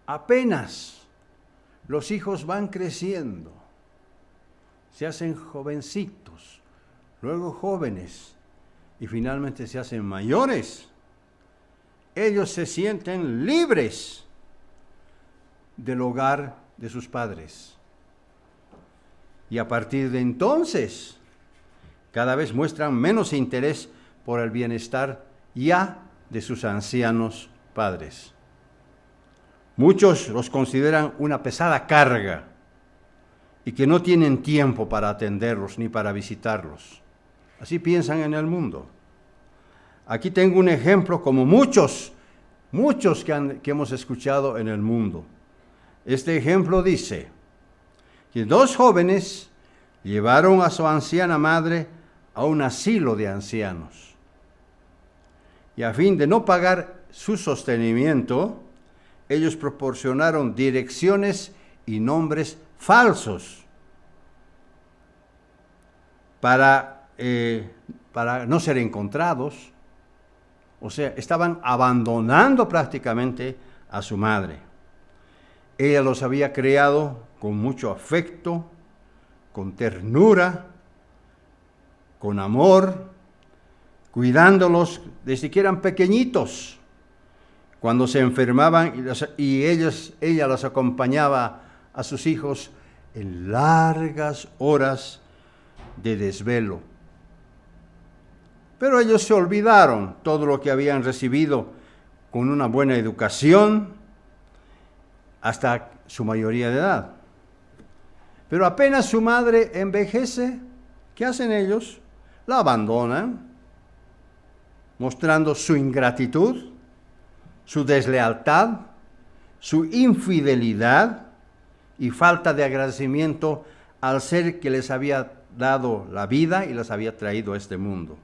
Apenas los hijos van creciendo, se hacen jovencitos, luego jóvenes y finalmente se hacen mayores. Ellos se sienten libres del hogar de sus padres. Y a partir de entonces, cada vez muestran menos interés por el bienestar ya de sus ancianos padres. Muchos los consideran una pesada carga y que no tienen tiempo para atenderlos ni para visitarlos. Así piensan en el mundo. Aquí tengo un ejemplo como muchos que hemos escuchado en el mundo. Este ejemplo dice que 2 jóvenes llevaron a su anciana madre a un asilo de ancianos. Y a fin de no pagar su sostenimiento, ellos proporcionaron direcciones y nombres falsos para no ser encontrados. O sea, estaban abandonando prácticamente a su madre. Ella los había criado con mucho afecto, con ternura, con amor, cuidándolos desde que eran pequeñitos. Cuando se enfermaban ella los acompañaba a sus hijos en largas horas de desvelo. Pero ellos se olvidaron todo lo que habían recibido con una buena educación hasta su mayoría de edad. Pero apenas su madre envejece, ¿qué hacen ellos? La abandonan, mostrando su ingratitud, su deslealtad, su infidelidad y falta de agradecimiento al ser que les había dado la vida y les había traído a este mundo.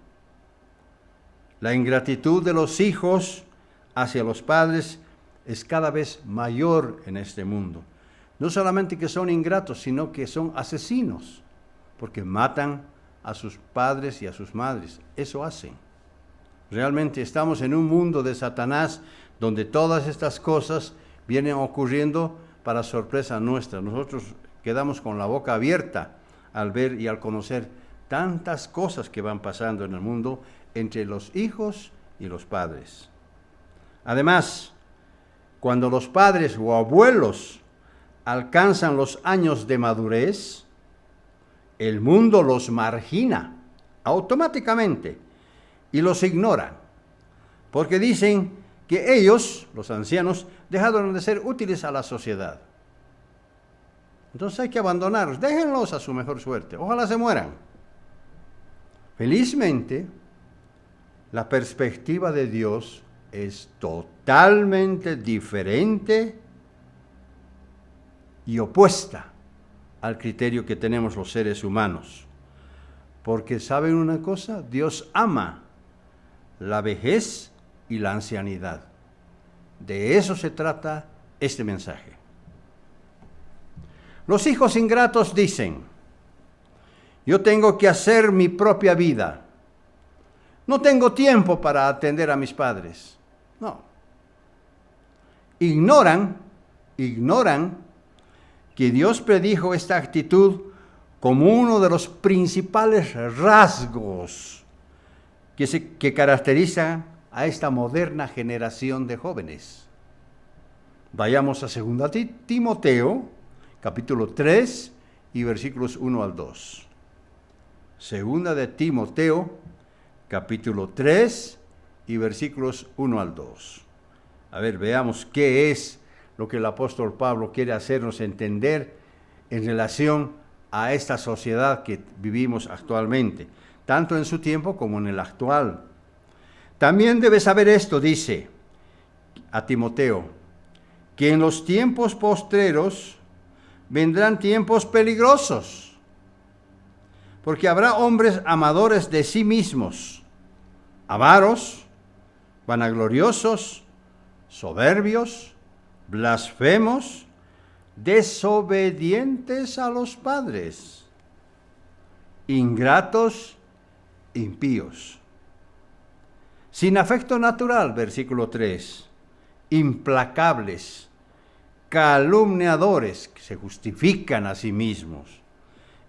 La ingratitud de los hijos hacia los padres es cada vez mayor en este mundo. No solamente que son ingratos, sino que son asesinos, porque matan a sus padres y a sus madres. Eso hacen. Realmente estamos en un mundo de Satanás donde todas estas cosas vienen ocurriendo para sorpresa nuestra. Nosotros quedamos con la boca abierta al ver y al conocer tantas cosas que van pasando en el mundo entre los hijos y los padres. Además, cuando los padres o abuelos alcanzan los años de madurez, el mundo los margina automáticamente y los ignora, porque dicen que ellos, los ancianos, dejaron de ser útiles a la sociedad. Entonces hay que abandonarlos, déjenlos a su mejor suerte, ojalá se mueran. Felizmente, la perspectiva de Dios es totalmente diferente y opuesta al criterio que tenemos los seres humanos. Porque ¿saben una cosa? Dios ama la vejez y la ancianidad. De eso se trata este mensaje. Los hijos ingratos dicen: yo tengo que hacer mi propia vida. No tengo tiempo para atender a mis padres. No. Ignoran que Dios predijo esta actitud como uno de los principales rasgos que caracterizan a esta moderna generación de jóvenes. Vayamos a 2 Timoteo, capítulo 3 y versículos 1 al 2. 2 de Timoteo, capítulo 3 y versículos 1 al 2. A ver, veamos qué es lo que el apóstol Pablo quiere hacernos entender en relación a esta sociedad que vivimos actualmente, tanto en su tiempo como en el actual. También debes saber esto, dice a Timoteo, que en los tiempos postreros vendrán tiempos peligrosos, porque habrá hombres amadores de sí mismos, avaros, vanagloriosos, soberbios, blasfemos, desobedientes a los padres, ingratos, impíos, sin afecto natural, versículo 3, implacables, calumniadores, que se justifican a sí mismos,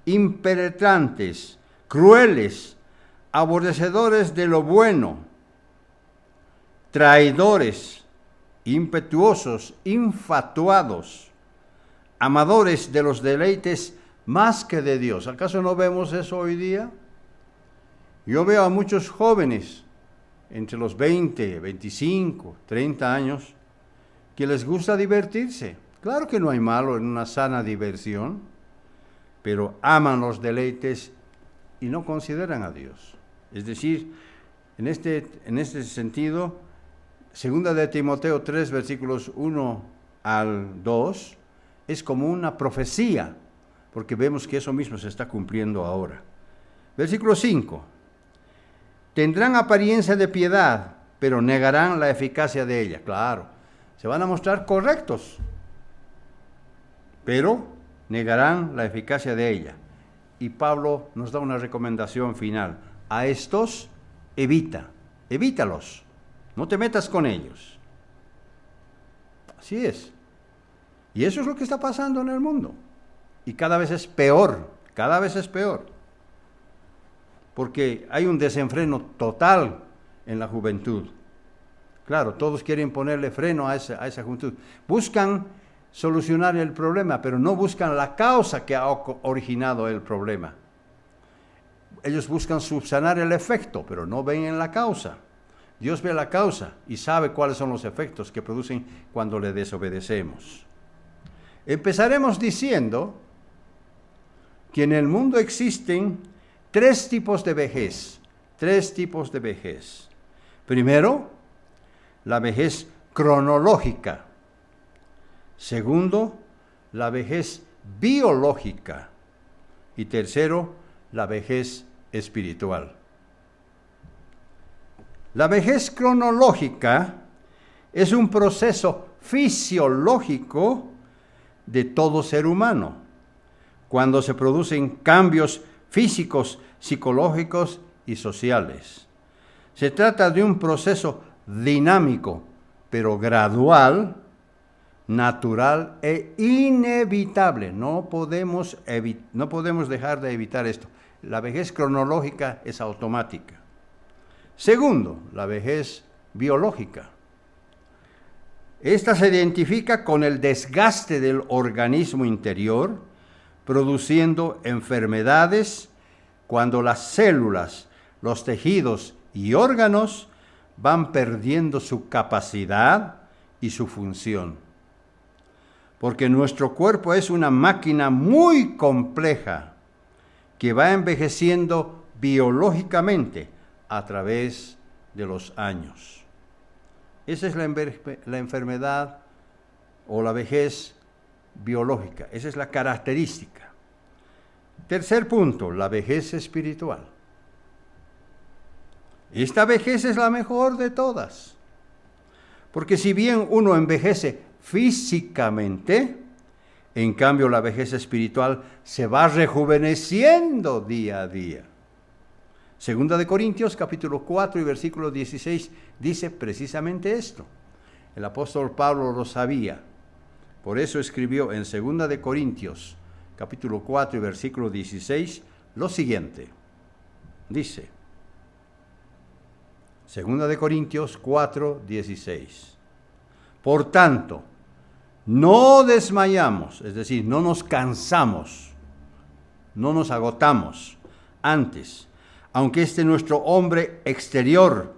impenetrantes, crueles, aborrecedores de lo bueno, traidores, impetuosos, infatuados, amadores de los deleites más que de Dios. ¿Acaso no vemos eso hoy día? Yo veo a muchos jóvenes entre los 20, 25, 30 años que les gusta divertirse. Claro que no hay malo en una sana diversión, pero aman los deleites y no consideran a Dios. Es decir, en este sentido, 2 de Timoteo 3, versículos 1 al 2, es como una profecía, porque vemos que eso mismo se está cumpliendo ahora. Versículo 5. Tendrán apariencia de piedad, pero negarán la eficacia de ella. Claro, se van a mostrar correctos, pero negarán la eficacia de ella. Y Pablo nos da una recomendación final. A estos, evítalos, no te metas con ellos. Así es. Y eso es lo que está pasando en el mundo. Y cada vez es peor, porque hay un desenfreno total en la juventud. Claro, todos quieren ponerle freno a esa juventud. Buscan solucionar el problema, pero no buscan la causa que ha originado el problema. Ellos buscan subsanar el efecto, pero no ven en la causa. Dios ve la causa y sabe cuáles son los efectos que producen cuando le desobedecemos. Empezaremos diciendo que en el mundo existen tres tipos de vejez. Primero, la vejez cronológica. Segundo, la vejez biológica. Y tercero, la vejez espiritual. La vejez cronológica es un proceso fisiológico de todo ser humano, cuando se producen cambios físicos, psicológicos y sociales. Se trata de un proceso dinámico, pero gradual, natural e inevitable. No podemos dejar de evitar esto. La vejez cronológica es automática. Segundo, la vejez biológica. Esta se identifica con el desgaste del organismo interior, produciendo enfermedades cuando las células, los tejidos y órganos van perdiendo su capacidad y su función. Porque nuestro cuerpo es una máquina muy compleja que va envejeciendo biológicamente a través de los años. Esa es la enfermedad o la vejez biológica. Esa es la característica. Tercer punto, la vejez espiritual. Esta vejez es la mejor de todas. Porque si bien uno envejece físicamente, en cambio la vejez espiritual se va rejuveneciendo día a día. Segunda de Corintios, capítulo 4 y versículo 16, dice precisamente esto. El apóstol Pablo lo sabía. Por eso escribió en Segunda de Corintios, capítulo 4 y versículo 16, lo siguiente. Dice, Segunda de Corintios 4, 16. Por tanto, no desmayamos, es decir, no nos cansamos, no nos agotamos. Antes, aunque nuestro hombre exterior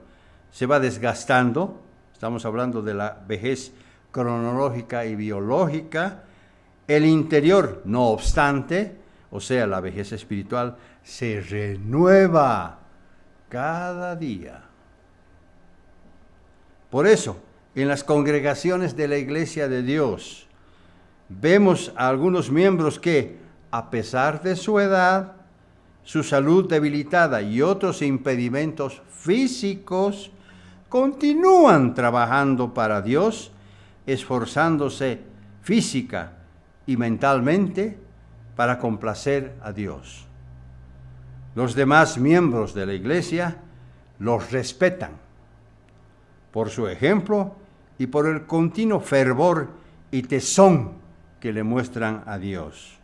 se va desgastando, estamos hablando de la vejez cronológica y biológica, el interior, no obstante, o sea, la vejez espiritual, se renueva cada día. Por eso, en las congregaciones de la Iglesia de Dios, vemos a algunos miembros que, a pesar de su edad, su salud debilitada y otros impedimentos físicos, continúan trabajando para Dios, esforzándose física y mentalmente para complacer a Dios. Los demás miembros de la Iglesia los respetan por su ejemplo y por el continuo fervor y tesón que le muestran a Dios.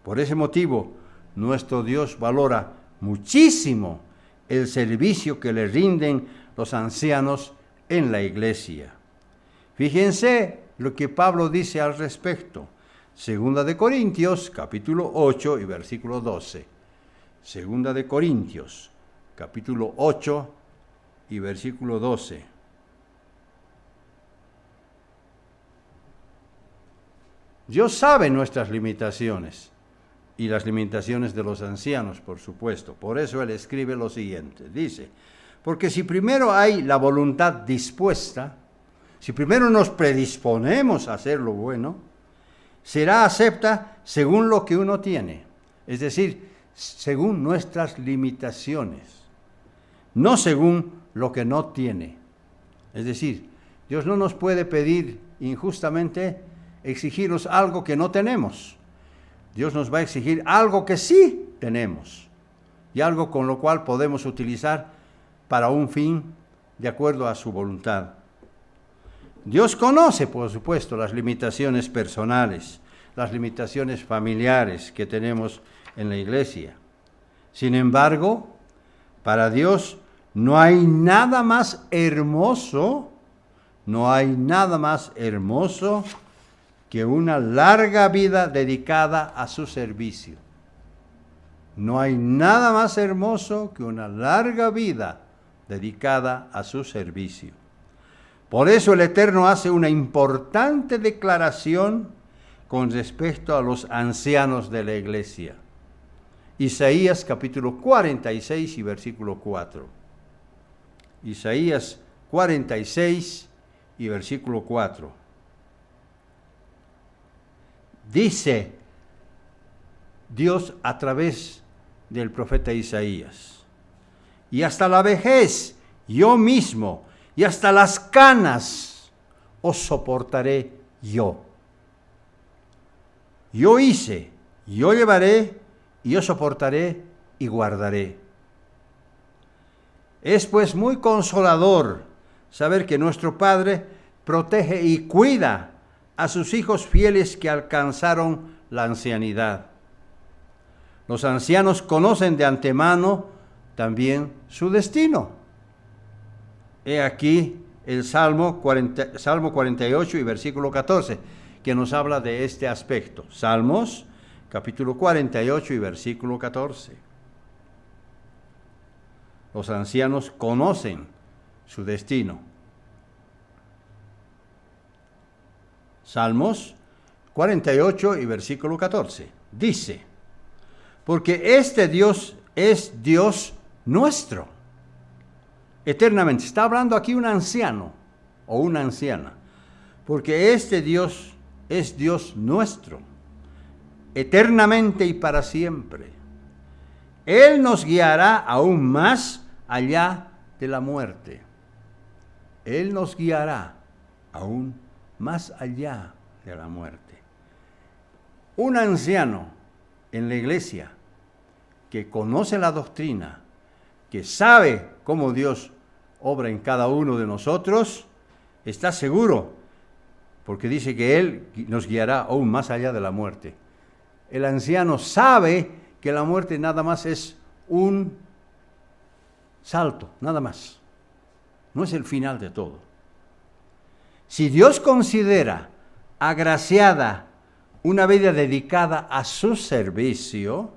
Por ese motivo, nuestro Dios valora muchísimo el servicio que le rinden los ancianos en la iglesia. Fíjense lo que Pablo dice al respecto. Segunda de Corintios, capítulo 8 y versículo 12. Segunda de Corintios, capítulo 8 y versículo 12. Dios sabe nuestras limitaciones y las limitaciones de los ancianos, por supuesto. Por eso Él escribe lo siguiente. Dice, porque si primero hay la voluntad dispuesta, si primero nos predisponemos a hacer lo bueno, será acepta según lo que uno tiene, es decir, según nuestras limitaciones, no según lo que no tiene. Es decir, Dios no nos puede pedir injustamente, exigirnos algo que no tenemos. Dios nos va a exigir algo que sí tenemos y algo con lo cual podemos utilizar para un fin de acuerdo a su voluntad. Dios conoce, por supuesto, las limitaciones personales, las limitaciones familiares que tenemos en la iglesia. Sin embargo, para Dios no hay nada más hermoso, que una larga vida dedicada a su servicio. No hay nada más hermoso que una larga vida dedicada a su servicio. Por eso el Eterno hace una importante declaración con respecto a los ancianos de la iglesia. Isaías capítulo 46 y versículo 4. Isaías 46 y versículo 4. Dice Dios a través del profeta Isaías, y hasta la vejez yo mismo, y hasta las canas os soportaré yo. Yo hice, yo llevaré, y yo soportaré y guardaré. Es pues muy consolador saber que nuestro Padre protege y cuida a sus hijos fieles que alcanzaron la ancianidad. Los ancianos conocen de antemano también su destino. He aquí el Salmo 48 y versículo 14, que nos habla de este aspecto. Salmos, capítulo 48 y versículo 14. Los ancianos conocen su destino. Salmos 48 y versículo 14. Dice, porque este Dios es Dios nuestro. Eternamente. Está hablando aquí un anciano o una anciana. Porque este Dios es Dios nuestro. Eternamente y para siempre. Él nos guiará aún más allá de la muerte. Él nos guiará aún más allá de la muerte. Un anciano en la iglesia que conoce la doctrina, que sabe cómo Dios obra en cada uno de nosotros, está seguro, porque dice que Él nos guiará aún más allá de la muerte. El anciano sabe que la muerte nada más es un salto, nada más. No es el final de todo. Si Dios considera agraciada una vida dedicada a su servicio,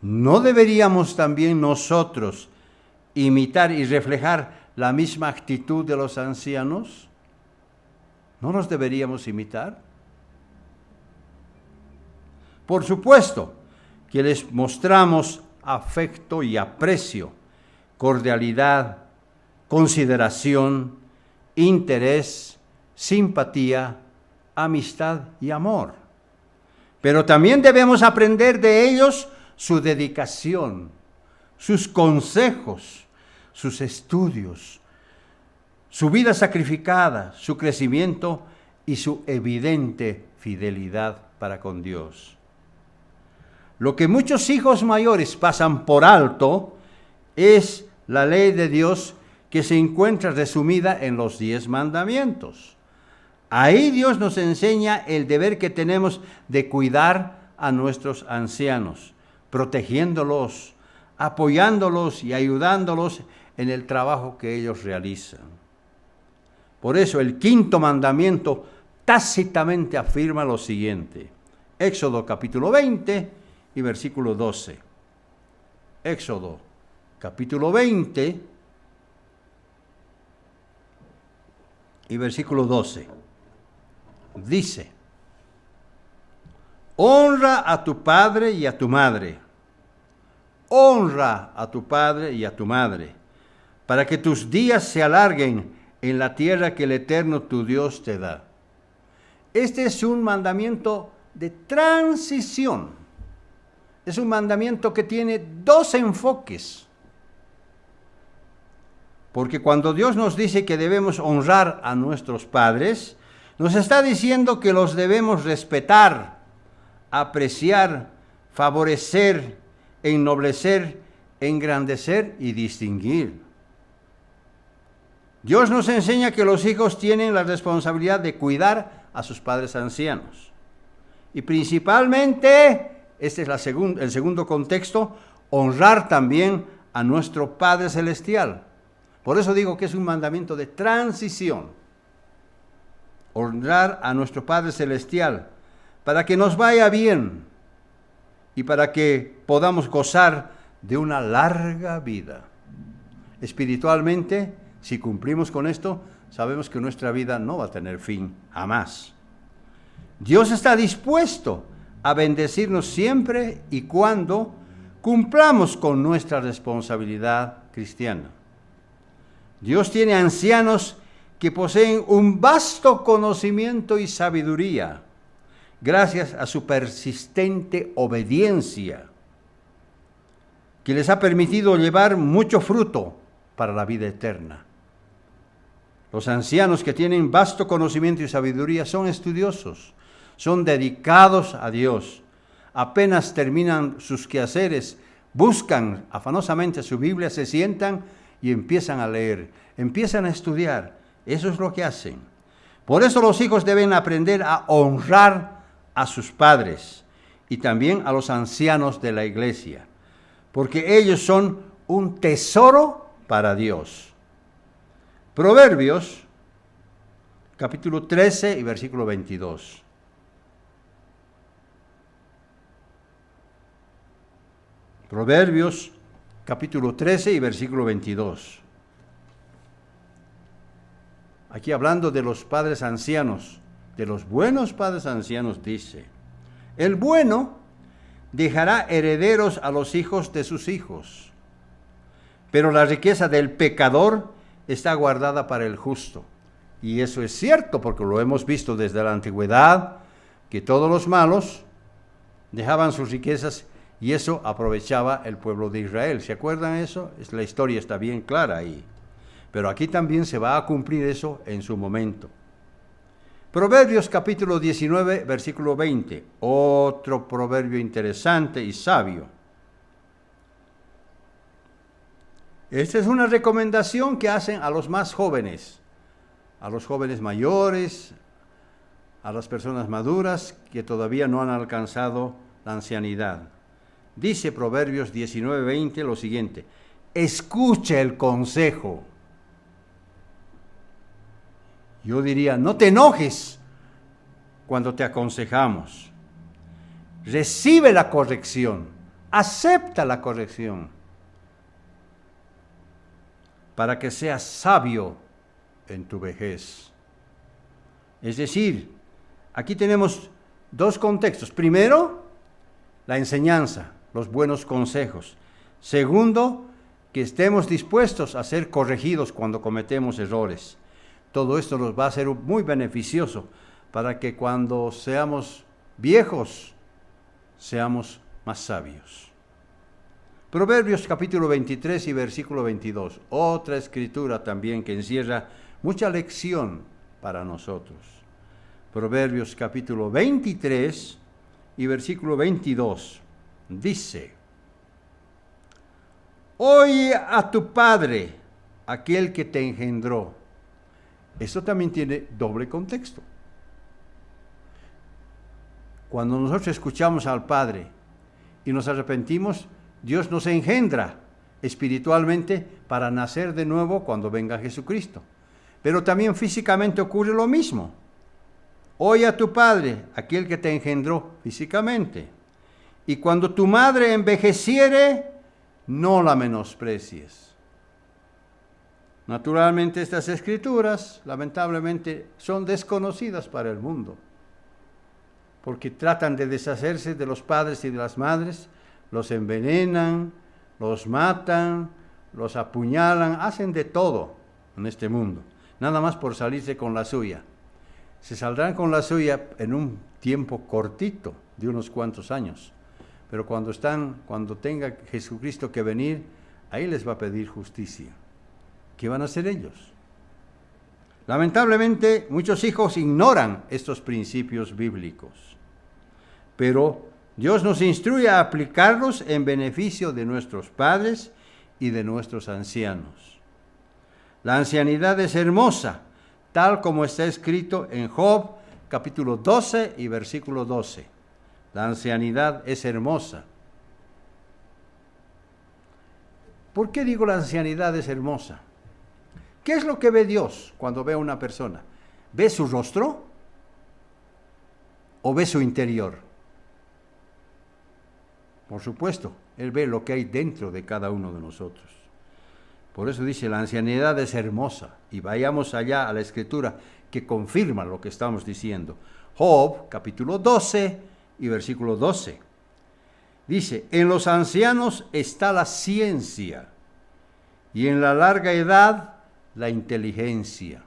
¿no deberíamos también nosotros imitar y reflejar la misma actitud de los ancianos? ¿No nos deberíamos imitar? Por supuesto que les mostramos afecto y aprecio, cordialidad, consideración, interés, simpatía, amistad y amor. Pero también debemos aprender de ellos su dedicación, sus consejos, sus estudios, su vida sacrificada, su crecimiento y su evidente fidelidad para con Dios. Lo que muchos hijos mayores pasan por alto es la ley de Dios que se encuentra resumida en los 10 mandamientos. Ahí Dios nos enseña el deber que tenemos de cuidar a nuestros ancianos, protegiéndolos, apoyándolos y ayudándolos en el trabajo que ellos realizan. Por eso el quinto mandamiento tácitamente afirma lo siguiente. Éxodo capítulo 20 y versículo 12. Éxodo capítulo 20 y versículo 12. Dice: honra a tu padre y a tu madre. Honra a tu padre y a tu madre, para que tus días se alarguen en la tierra que el Eterno tu Dios te da. Este es un mandamiento de transición. Es un mandamiento que tiene dos enfoques. Porque cuando Dios nos dice que debemos honrar a nuestros padres, nos está diciendo que los debemos respetar, apreciar, favorecer, ennoblecer, engrandecer y distinguir. Dios nos enseña que los hijos tienen la responsabilidad de cuidar a sus padres ancianos. Y principalmente, este es el segundo contexto, honrar también a nuestro Padre Celestial. Por eso digo que es un mandamiento de transición. Honrar a nuestro Padre Celestial para que nos vaya bien y para que podamos gozar de una larga vida. Espiritualmente, si cumplimos con esto, sabemos que nuestra vida no va a tener fin, jamás. Dios está dispuesto a bendecirnos siempre y cuando cumplamos con nuestra responsabilidad cristiana. Dios tiene ancianos que poseen un vasto conocimiento y sabiduría, gracias a su persistente obediencia, que les ha permitido llevar mucho fruto para la vida eterna. Los ancianos que tienen vasto conocimiento y sabiduría son estudiosos, son dedicados a Dios. Apenas terminan sus quehaceres, buscan afanosamente su Biblia, se sientan y empiezan a leer, empiezan a estudiar. Eso es lo que hacen. Por eso los hijos deben aprender a honrar a sus padres y también a los ancianos de la iglesia, porque ellos son un tesoro para Dios. Proverbios, capítulo 13 y versículo 22. Proverbios, capítulo 13 y versículo 22. Aquí hablando de los padres ancianos, de los buenos padres ancianos, dice: el bueno dejará herederos a los hijos de sus hijos, pero la riqueza del pecador está guardada para el justo. Y eso es cierto, porque lo hemos visto desde la antigüedad, que todos los malos dejaban sus riquezas y eso aprovechaba el pueblo de Israel. ¿Se acuerdan eso? La historia está bien clara ahí. Pero aquí también se va a cumplir eso en su momento. Proverbios capítulo 19, versículo 20. Otro proverbio interesante y sabio. Esta es una recomendación que hacen a los más jóvenes, a los jóvenes mayores, a las personas maduras que todavía no han alcanzado la ancianidad. Dice Proverbios 19, 20 lo siguiente: escucha el consejo. Yo diría, no te enojes cuando te aconsejamos. Recibe la corrección, acepta la corrección, para que seas sabio en tu vejez. Es decir, aquí tenemos dos contextos. Primero, la enseñanza, los buenos consejos. Segundo, que estemos dispuestos a ser corregidos cuando cometemos errores. Todo esto nos va a ser muy beneficioso para que cuando seamos viejos, seamos más sabios. Proverbios capítulo 23 y versículo 22. Otra escritura también que encierra mucha lección para nosotros. Proverbios capítulo 23 y versículo 22. Dice: oye a tu padre, aquel que te engendró. Esto también tiene doble contexto. Cuando nosotros escuchamos al Padre y nos arrepentimos, Dios nos engendra espiritualmente para nacer de nuevo cuando venga Jesucristo. Pero también físicamente ocurre lo mismo. Oye a tu padre, aquel que te engendró físicamente. Y cuando tu madre envejeciere, no la menosprecies. Naturalmente estas escrituras, lamentablemente, son desconocidas para el mundo, porque tratan de deshacerse de los padres y de las madres, los envenenan, los matan, los apuñalan, hacen de todo en este mundo, nada más por salirse con la suya. Se saldrán con la suya en un tiempo cortito, de unos cuantos años, pero cuando tenga Jesucristo que venir, ahí les va a pedir justicia. ¿Qué van a hacer ellos? Lamentablemente, muchos hijos ignoran estos principios bíblicos, pero Dios nos instruye a aplicarlos en beneficio de nuestros padres y de nuestros ancianos. La ancianidad es hermosa, tal como está escrito en Job, capítulo 12 y versículo 12. La ancianidad es hermosa. ¿Por qué digo la ancianidad es hermosa? ¿Qué es lo que ve Dios cuando ve a una persona? ¿Ve su rostro o ve su interior? Por supuesto, Él ve lo que hay dentro de cada uno de nosotros. Por eso dice, la ancianidad es hermosa. Y vayamos allá a la Escritura que confirma lo que estamos diciendo. Job, capítulo 12 y versículo 12. Dice, en los ancianos está la ciencia y en la larga edad la inteligencia.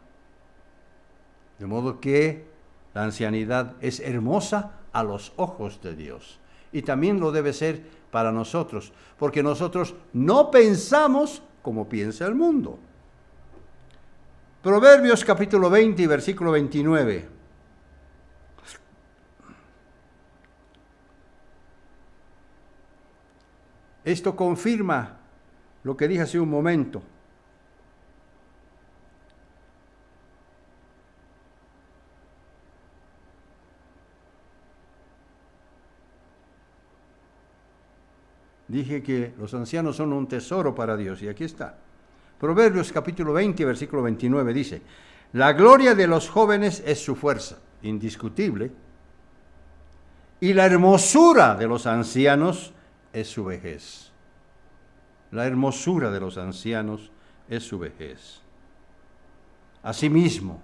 De modo que la ancianidad es hermosa a los ojos de Dios. Y también lo debe ser para nosotros, porque nosotros no pensamos como piensa el mundo. Proverbios capítulo 20 y versículo 29. Esto confirma lo que dije hace un momento. Dije que los ancianos son un tesoro para Dios, y aquí está. Proverbios capítulo 20, versículo 29 dice, la gloria de los jóvenes es su fuerza, indiscutible, y la hermosura de los ancianos es su vejez. La hermosura de los ancianos es su vejez. Asimismo,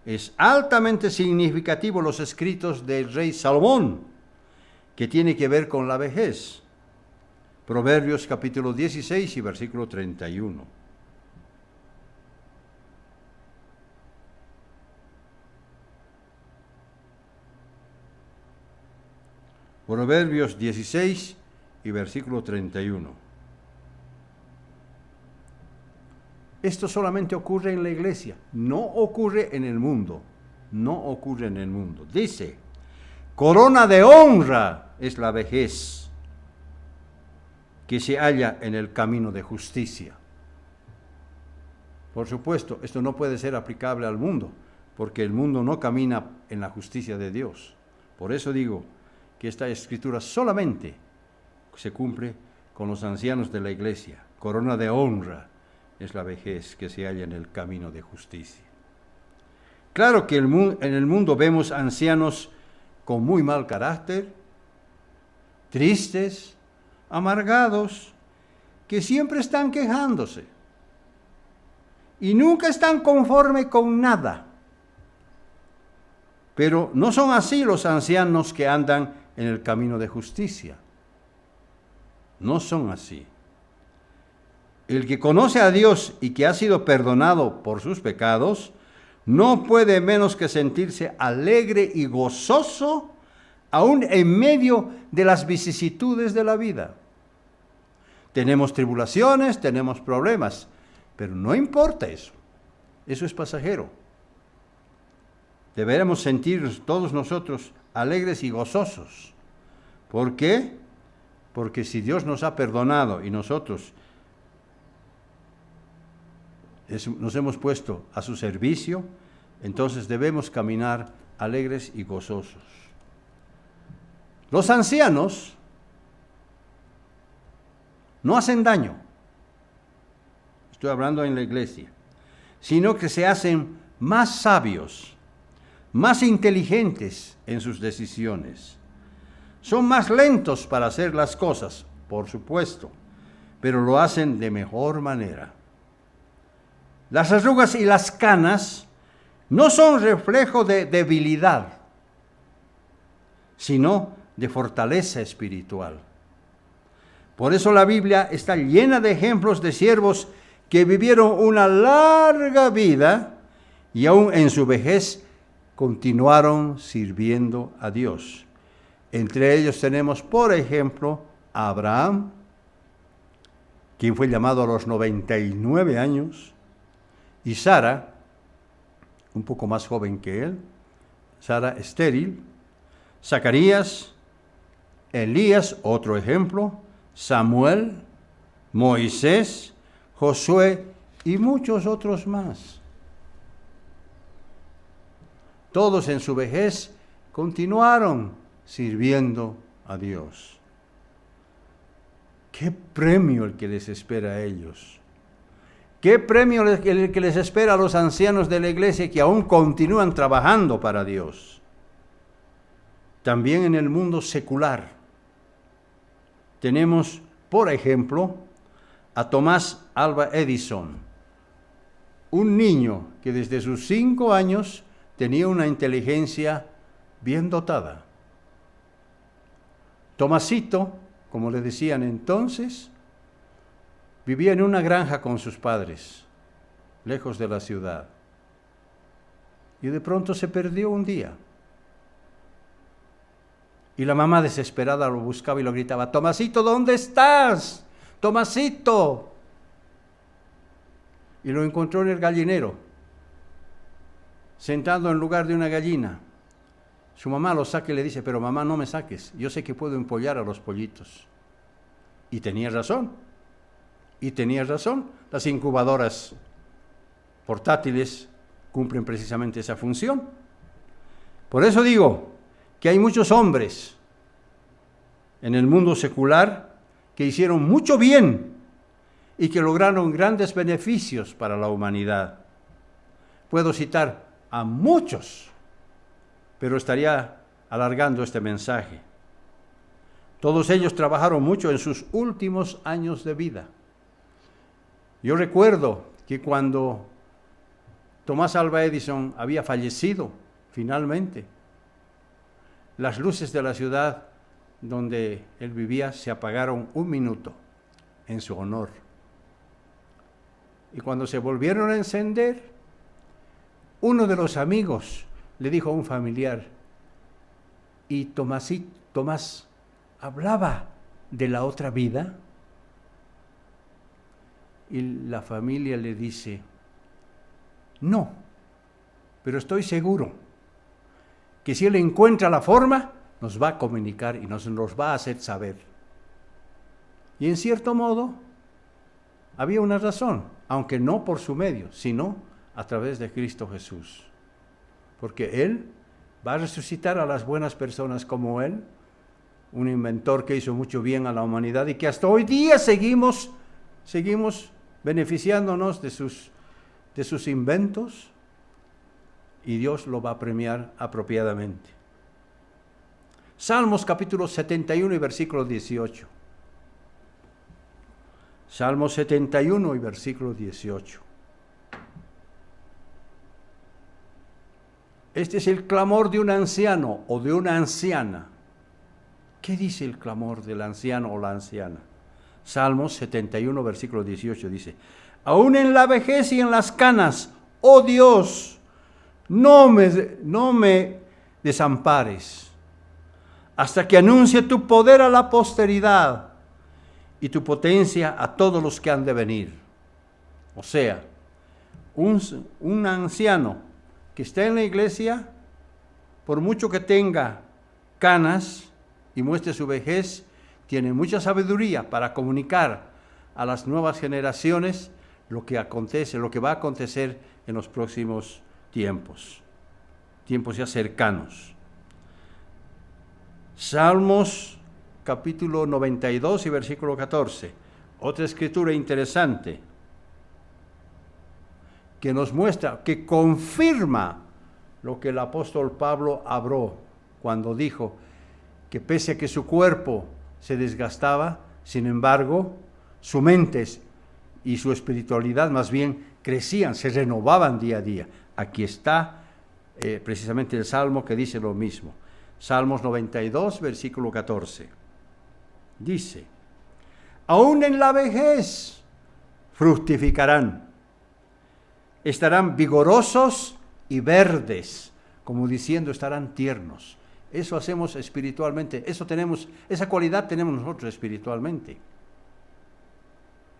es altamente significativo los escritos del rey Salomón, que tiene que ver con la vejez. Proverbios capítulo 16 y versículo 31. Proverbios 16 y versículo 31. Esto solamente ocurre en la iglesia, no ocurre en el mundo, no ocurre en el mundo. Dice, corona de honra es la vejez que se halla en el camino de justicia. Por supuesto, esto no puede ser aplicable al mundo, porque el mundo no camina en la justicia de Dios. Por eso digo que esta escritura solamente se cumple con los ancianos de la iglesia. Corona de honra es la vejez que se halla en el camino de justicia. Claro que en el mundo vemos ancianos con muy mal carácter, tristes, amargados, que siempre están quejándose y nunca están conformes con nada. Pero no son así los ancianos que andan en el camino de justicia. No son así. El que conoce a Dios y que ha sido perdonado por sus pecados, no puede menos que sentirse alegre y gozoso aún en medio de las vicisitudes de la vida. Tenemos tribulaciones, tenemos problemas, pero no importa eso. Eso es pasajero. Deberemos sentir todos nosotros alegres y gozosos. ¿Por qué? Porque si Dios nos ha perdonado y nosotros nos hemos puesto a su servicio, entonces debemos caminar alegres y gozosos. Los ancianos no hacen daño, estoy hablando en la iglesia, sino que se hacen más sabios, más inteligentes en sus decisiones. Son más lentos para hacer las cosas, por supuesto, pero lo hacen de mejor manera. Las arrugas y las canas no son reflejo de debilidad, sino de fortaleza espiritual. Por eso la Biblia está llena de ejemplos de siervos que vivieron una larga vida y aún en su vejez continuaron sirviendo a Dios. Entre ellos tenemos, por ejemplo, a Abraham, quien fue llamado a los 99 años, y Sara, un poco más joven que él, Sara estéril, Zacarías, Elías, otro ejemplo, Samuel, Moisés, Josué y muchos otros más. Todos en su vejez continuaron sirviendo a Dios. ¿Qué premio el que les espera a ellos? ¿Qué premio el que les espera a los ancianos de la iglesia que aún continúan trabajando para Dios? También en el mundo secular tenemos, por ejemplo, a Thomas Alva Edison, un niño que desde sus 5 años tenía una inteligencia bien dotada. Tomasito, como le decían entonces, vivía en una granja con sus padres, lejos de la ciudad. Y de pronto se perdió un día. Y la mamá desesperada lo buscaba y lo gritaba: Tomasito, ¿dónde estás? Tomasito. Y lo encontró en el gallinero, sentado en lugar de una gallina. Su mamá lo saca y le dice: pero mamá, no me saques, yo sé que puedo empollar a los pollitos. Y tenía razón. Y tenía razón. Las incubadoras portátiles cumplen precisamente esa función. Por eso digo que hay muchos hombres en el mundo secular que hicieron mucho bien y que lograron grandes beneficios para la humanidad. Puedo citar a muchos, pero estaría alargando este mensaje. Todos ellos trabajaron mucho en sus últimos años de vida. Yo recuerdo que cuando Thomas Alva Edison había fallecido finalmente, las luces de la ciudad donde él vivía se apagaron 1 minuto en su honor. Y cuando se volvieron a encender, uno de los amigos le dijo a un familiar: ¿y Tomás hablaba de la otra vida? Y la familia le dice: no, pero estoy seguro que si él encuentra la forma, nos va a comunicar y nos va a hacer saber. Y en cierto modo, había una razón, aunque no por su medio, sino a través de Cristo Jesús. Porque Él va a resucitar a las buenas personas como Él, un inventor que hizo mucho bien a la humanidad y que hasta hoy día seguimos beneficiándonos de sus inventos, y Dios lo va a premiar apropiadamente. Salmos capítulo 71 y versículo 18. Salmo 71 y versículo 18. Este es el clamor de un anciano o de una anciana. ¿Qué dice el clamor del anciano o la anciana? Salmos 71, versículo 18 dice: aún en la vejez y en las canas, oh Dios, no me desampares, hasta que anuncie tu poder a la posteridad y tu potencia a todos los que han de venir. O sea, un anciano que esté en la iglesia, por mucho que tenga canas y muestre su vejez, tiene mucha sabiduría para comunicar a las nuevas generaciones lo que va a acontecer en los próximos tiempos ya cercanos. Salmos capítulo 92 y versículo 14. Otra escritura interesante que nos muestra, que confirma lo que el apóstol Pablo habló cuando dijo que pese a que su cuerpo se desgastaba, sin embargo, su mente y su espiritualidad más bien crecían, se renovaban día a día. Aquí está precisamente el Salmo que dice lo mismo. Salmos 92, versículo 14. Dice, aún en la vejez fructificarán, estarán vigorosos y verdes, como diciendo estarán tiernos. Eso hacemos espiritualmente, esa cualidad tenemos nosotros espiritualmente.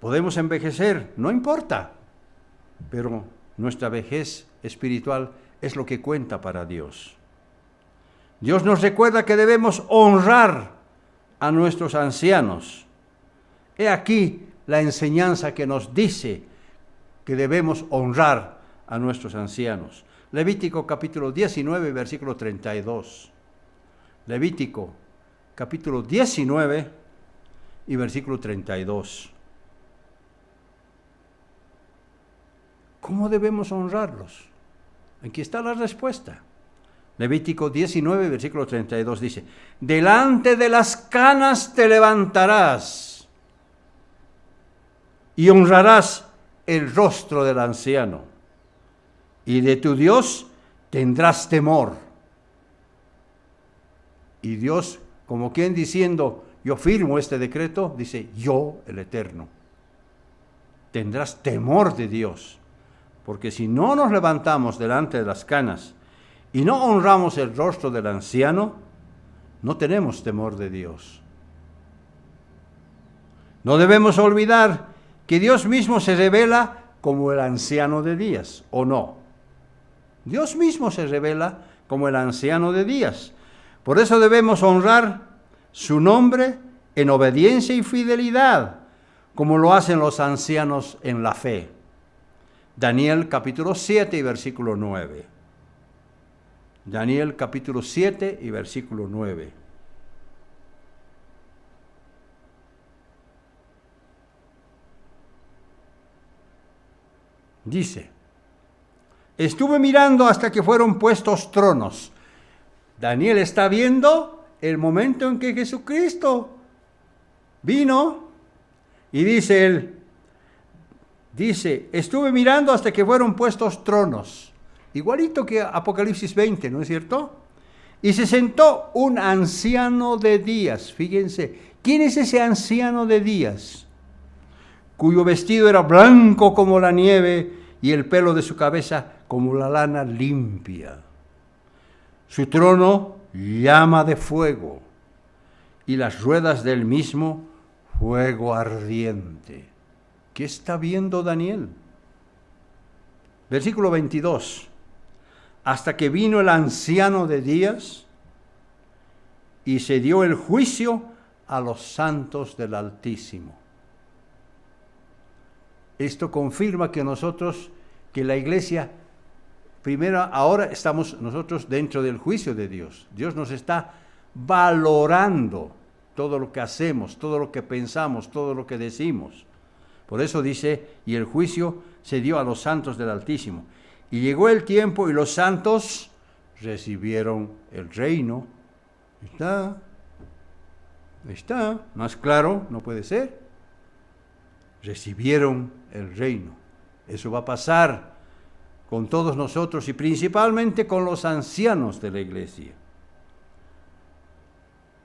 Podemos envejecer, no importa, pero nuestra vejez espiritual es lo que cuenta para Dios. Dios nos recuerda que debemos honrar a nuestros ancianos. He aquí la enseñanza que nos dice que debemos honrar a nuestros ancianos. Levítico capítulo 19, versículo 32. Levítico capítulo 19 y versículo 32. ¿Cómo debemos honrarlos? Aquí está la respuesta. Levítico 19, versículo 32 dice, delante de las canas te levantarás y honrarás el rostro del anciano, y de tu Dios tendrás temor. Y Dios, como quien diciendo, yo firmo este decreto, dice, yo el Eterno. Tendrás temor de Dios, porque si no nos levantamos delante de las canas y no honramos el rostro del anciano, no tenemos temor de Dios. No debemos olvidar que Dios mismo se revela como el anciano de días, ¿o no? Dios mismo se revela como el anciano de días. Por eso debemos honrar su nombre en obediencia y fidelidad, como lo hacen los ancianos en la fe. Daniel capítulo 7 y versículo 9. Daniel capítulo 7 y versículo 9. Dice, estuve mirando hasta que fueron puestos tronos. Daniel está viendo el momento en que Jesucristo vino y dice él, estuve mirando hasta que fueron puestos tronos. Igualito que Apocalipsis 20, ¿no es cierto? Y se sentó un anciano de días. Fíjense, ¿quién es ese anciano de días? Cuyo vestido era blanco como la nieve y el pelo de su cabeza como la lana limpia. Su trono llama de fuego y las ruedas del mismo fuego ardiente. ¿Qué está viendo Daniel? Versículo 22. Hasta que vino el anciano de días y se dio el juicio a los santos del Altísimo. Esto confirma que nosotros, que la iglesia, primero, ahora estamos nosotros dentro del juicio de Dios. Dios nos está valorando todo lo que hacemos, todo lo que pensamos, todo lo que decimos. Por eso dice, y el juicio se dio a los santos del Altísimo. Y llegó el tiempo y los santos recibieron el reino. Está, más claro no puede ser. Recibieron el reino. Eso va a pasar con todos nosotros y principalmente con los ancianos de la iglesia.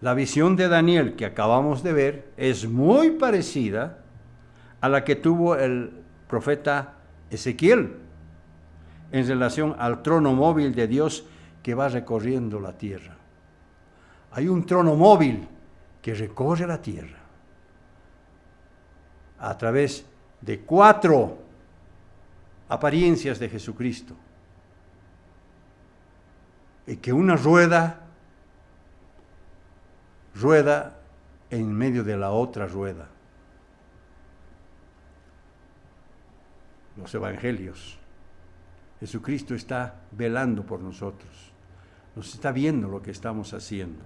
La visión de Daniel que acabamos de ver es muy parecida a la que tuvo el profeta Ezequiel en relación al trono móvil de Dios que va recorriendo la tierra. Hay un trono móvil que recorre la tierra a través de 4 apariencias de Jesucristo. Y que una rueda en medio de la otra rueda. Los evangelios. Jesucristo está velando por nosotros. Nos está viendo lo que estamos haciendo.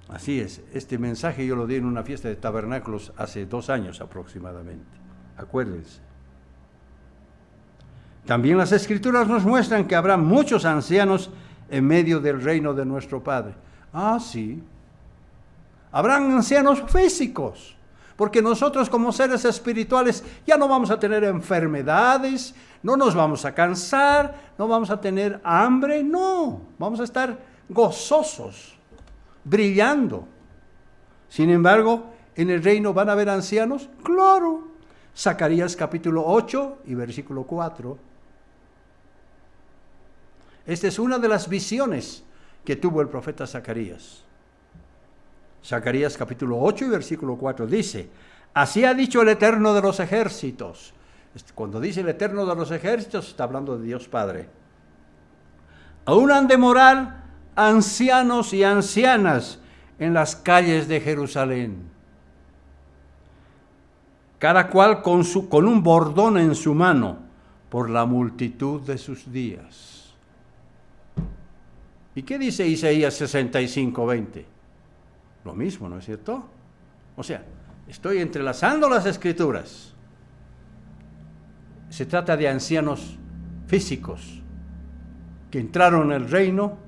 Así es, este mensaje yo lo di en una fiesta de tabernáculos hace 2 años aproximadamente, acuérdense. También las Escrituras nos muestran que habrá muchos ancianos en medio del reino de nuestro Padre. Ah, sí. Habrán ancianos físicos, porque nosotros como seres espirituales ya no vamos a tener enfermedades, no nos vamos a cansar, no vamos a tener hambre, no, vamos a estar gozosos, brillando. Sin embargo, ¿en el reino van a haber ancianos? Claro. Zacarías capítulo 8 y versículo 4. Esta es una de las visiones que tuvo el profeta Zacarías. Zacarías capítulo 8 y versículo 4 dice: así ha dicho el Eterno de los ejércitos. Cuando dice el Eterno de los ejércitos, está hablando de Dios Padre. Aún han de morar ancianos y ancianas en las calles de Jerusalén, cada cual con un bordón en su mano, por la multitud de sus días. ¿Y qué dice Isaías 65:20? Lo mismo, ¿no es cierto? O sea, estoy entrelazando las Escrituras. Se trata de ancianos físicos que entraron en el reino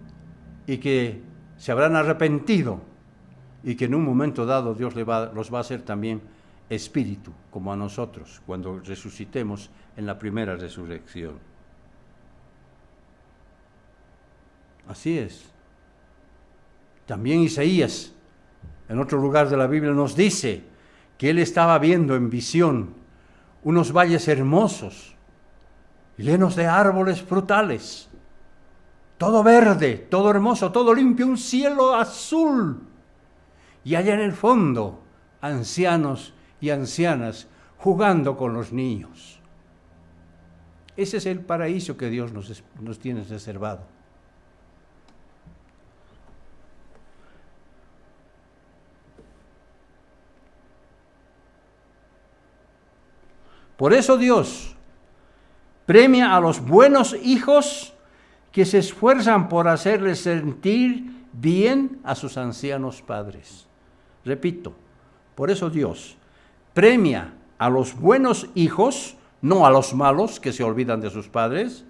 y que se habrán arrepentido y que en un momento dado Dios los va a hacer también espíritu, como a nosotros, cuando resucitemos en la primera resurrección. Así es. También Isaías, en otro lugar de la Biblia, nos dice que él estaba viendo en visión unos valles hermosos, llenos de árboles frutales, todo verde, todo hermoso, todo limpio, un cielo azul. Y allá en el fondo, ancianos y ancianas jugando con los niños. Ese es el paraíso que Dios nos tiene reservado. Por eso Dios premia a los buenos hijos que se esfuerzan por hacerles sentir bien a sus ancianos padres. Repito, por eso Dios premia a los buenos hijos, no a los malos que se olvidan de sus padres,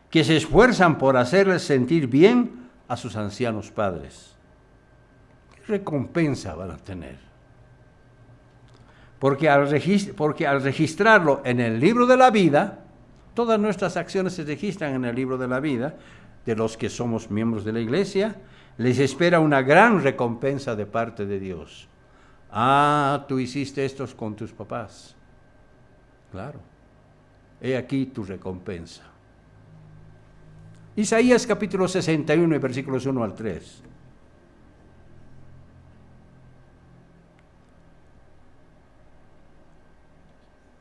que se esfuerzan por hacerles sentir bien a sus ancianos padres. ¿Qué recompensa van a tener? Porque al registrarlo en el libro de la vida, todas nuestras acciones se registran en el libro de la vida de los que somos miembros de la iglesia, les espera una gran recompensa de parte de Dios. Ah, tú hiciste esto con tus papás. Claro. He aquí tu recompensa. Isaías capítulo 61 y versículos 1 al 3.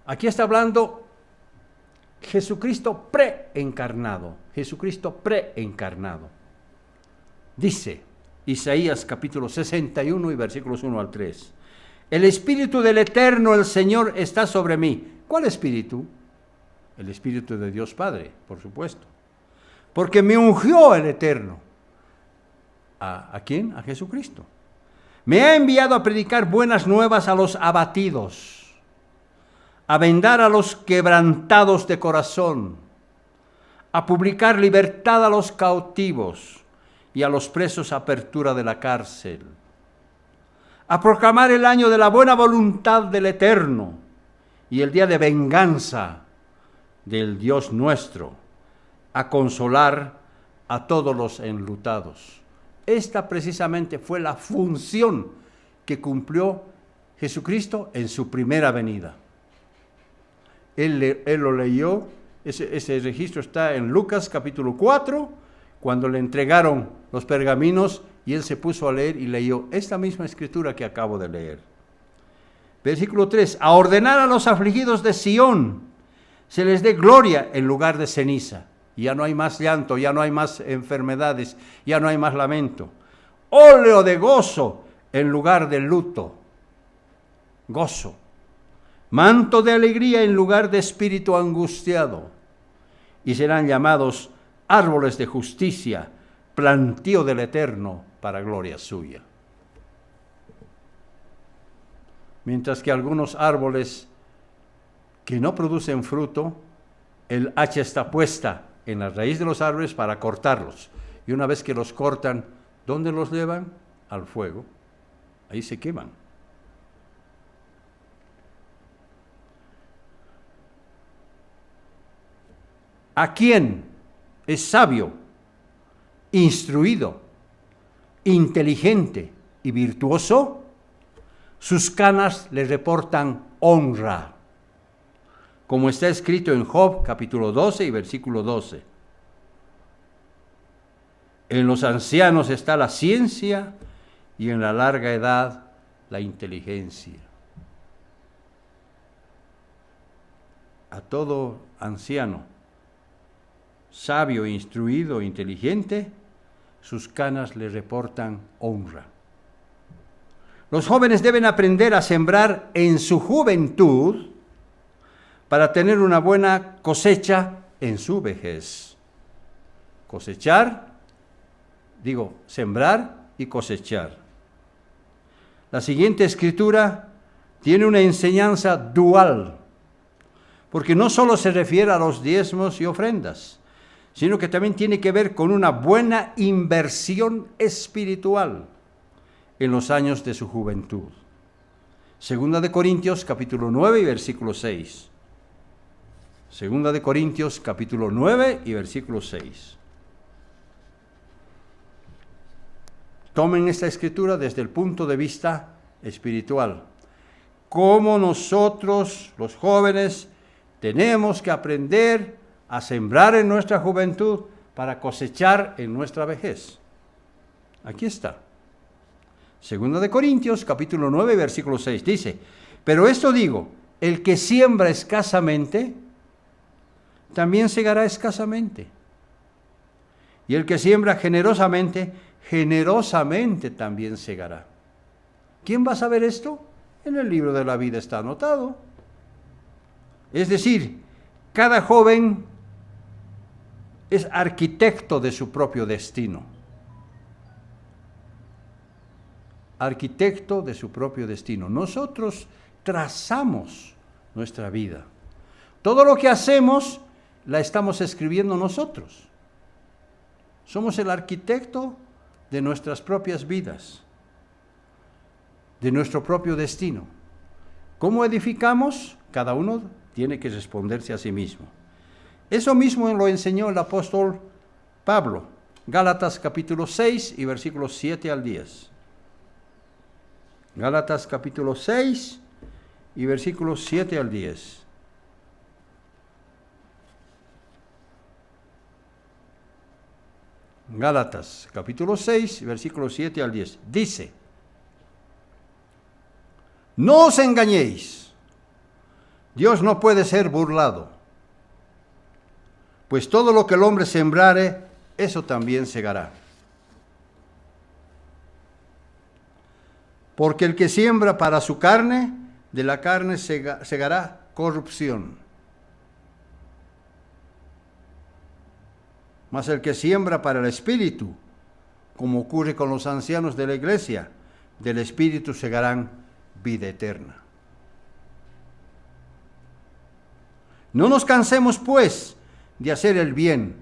Aquí está hablando Jesucristo preencarnado. Jesucristo preencarnado. Dice Isaías capítulo 61 y versículos 1 al 3. El Espíritu del Eterno, el Señor, está sobre mí. ¿Cuál Espíritu? El Espíritu de Dios Padre, por supuesto. Porque me ungió el Eterno. ¿A quién? A Jesucristo. Me ha enviado a predicar buenas nuevas a los abatidos, a vendar a los quebrantados de corazón, a publicar libertad a los cautivos y a los presos apertura de la cárcel, a proclamar el año de la buena voluntad del Eterno y el día de venganza del Dios nuestro, a consolar a todos los enlutados. Esta precisamente fue la función que cumplió Jesucristo en su primera venida. Él lo leyó, ese registro está en Lucas capítulo 4, cuando le entregaron los pergaminos y él se puso a leer y leyó esta misma escritura que acabo de leer. Versículo 3, a ordenar a los afligidos de Sión, se les dé gloria en lugar de ceniza. Ya no hay más llanto, ya no hay más enfermedades, ya no hay más lamento. Óleo de gozo en lugar de luto. Gozo. Manto de alegría en lugar de espíritu angustiado. Y serán llamados árboles de justicia, plantío del Eterno para gloria suya. mientras que algunos árboles que no producen fruto, el hacha está puesta en la raíz de los árboles para cortarlos. Y una vez que los cortan, ¿dónde los llevan? Al fuego. Ahí se queman. ¿A quién es sabio, instruido, inteligente y virtuoso? Sus canas le reportan honra, como está escrito en Job capítulo 12 y versículo 12. En los ancianos está la ciencia y en la larga edad la inteligencia. A todo anciano, sabio, instruido, inteligente, sus canas le reportan honra. Los jóvenes deben aprender a sembrar en su juventud para tener una buena cosecha en su vejez. Sembrar y cosechar. La siguiente escritura tiene una enseñanza dual, porque no solo se refiere a los diezmos y ofrendas, sino que también tiene que ver con una buena inversión espiritual en los años de su juventud. Segunda de Corintios, capítulo 9 y versículo 6. Segunda de Corintios, capítulo 9 y versículo 6. Tomen esta escritura desde el punto de vista espiritual. Cómo nosotros, los jóvenes, tenemos que aprender a sembrar en nuestra juventud para cosechar en nuestra vejez. Aquí está. Segunda de Corintios, capítulo 9, versículo 6, dice: pero esto digo, el que siembra escasamente, también segará escasamente. Y el que siembra generosamente, generosamente también segará. ¿Quién va a saber esto? En el libro de la vida está anotado. Es decir, cada joven es arquitecto de su propio destino. Arquitecto de su propio destino. Nosotros trazamos nuestra vida. Todo lo que hacemos la estamos escribiendo nosotros. Somos el arquitecto de nuestras propias vidas, de nuestro propio destino. ¿Cómo edificamos? Cada uno tiene que responderse a sí mismo. Eso mismo lo enseñó el apóstol Pablo, Gálatas capítulo 6 y versículos 7 al 10. Gálatas capítulo 6 y versículos 7 al 10. Gálatas capítulo 6, versículos 7 al 10. Dice: no os engañéis, Dios no puede ser burlado, pues todo lo que el hombre sembrare, eso también segará. Porque el que siembra para su carne, de la carne segará corrupción. Mas el que siembra para el Espíritu, como ocurre con los ancianos de la iglesia, del Espíritu segarán vida eterna. No nos cansemos, pues, de hacer el bien,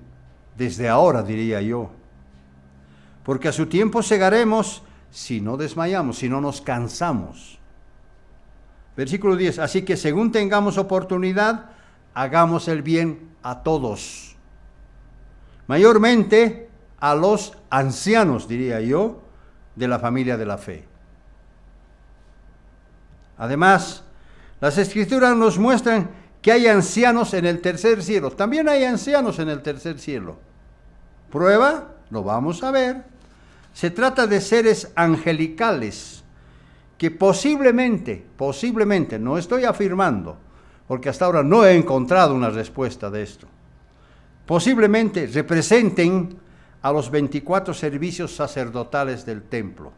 desde ahora, diría yo, porque a su tiempo segaremos si no desmayamos, si no nos cansamos. Versículo 10, así que según tengamos oportunidad, hagamos el bien a todos, mayormente a los ancianos, diría yo, de la familia de la fe. Además, las Escrituras nos muestran que hay ancianos en el tercer cielo. También hay ancianos en el tercer cielo. ¿Prueba? Lo vamos a ver. Se trata de seres angelicales que posiblemente, no estoy afirmando, porque hasta ahora no he encontrado una respuesta de esto, posiblemente representen a los 24 servicios sacerdotales del templo.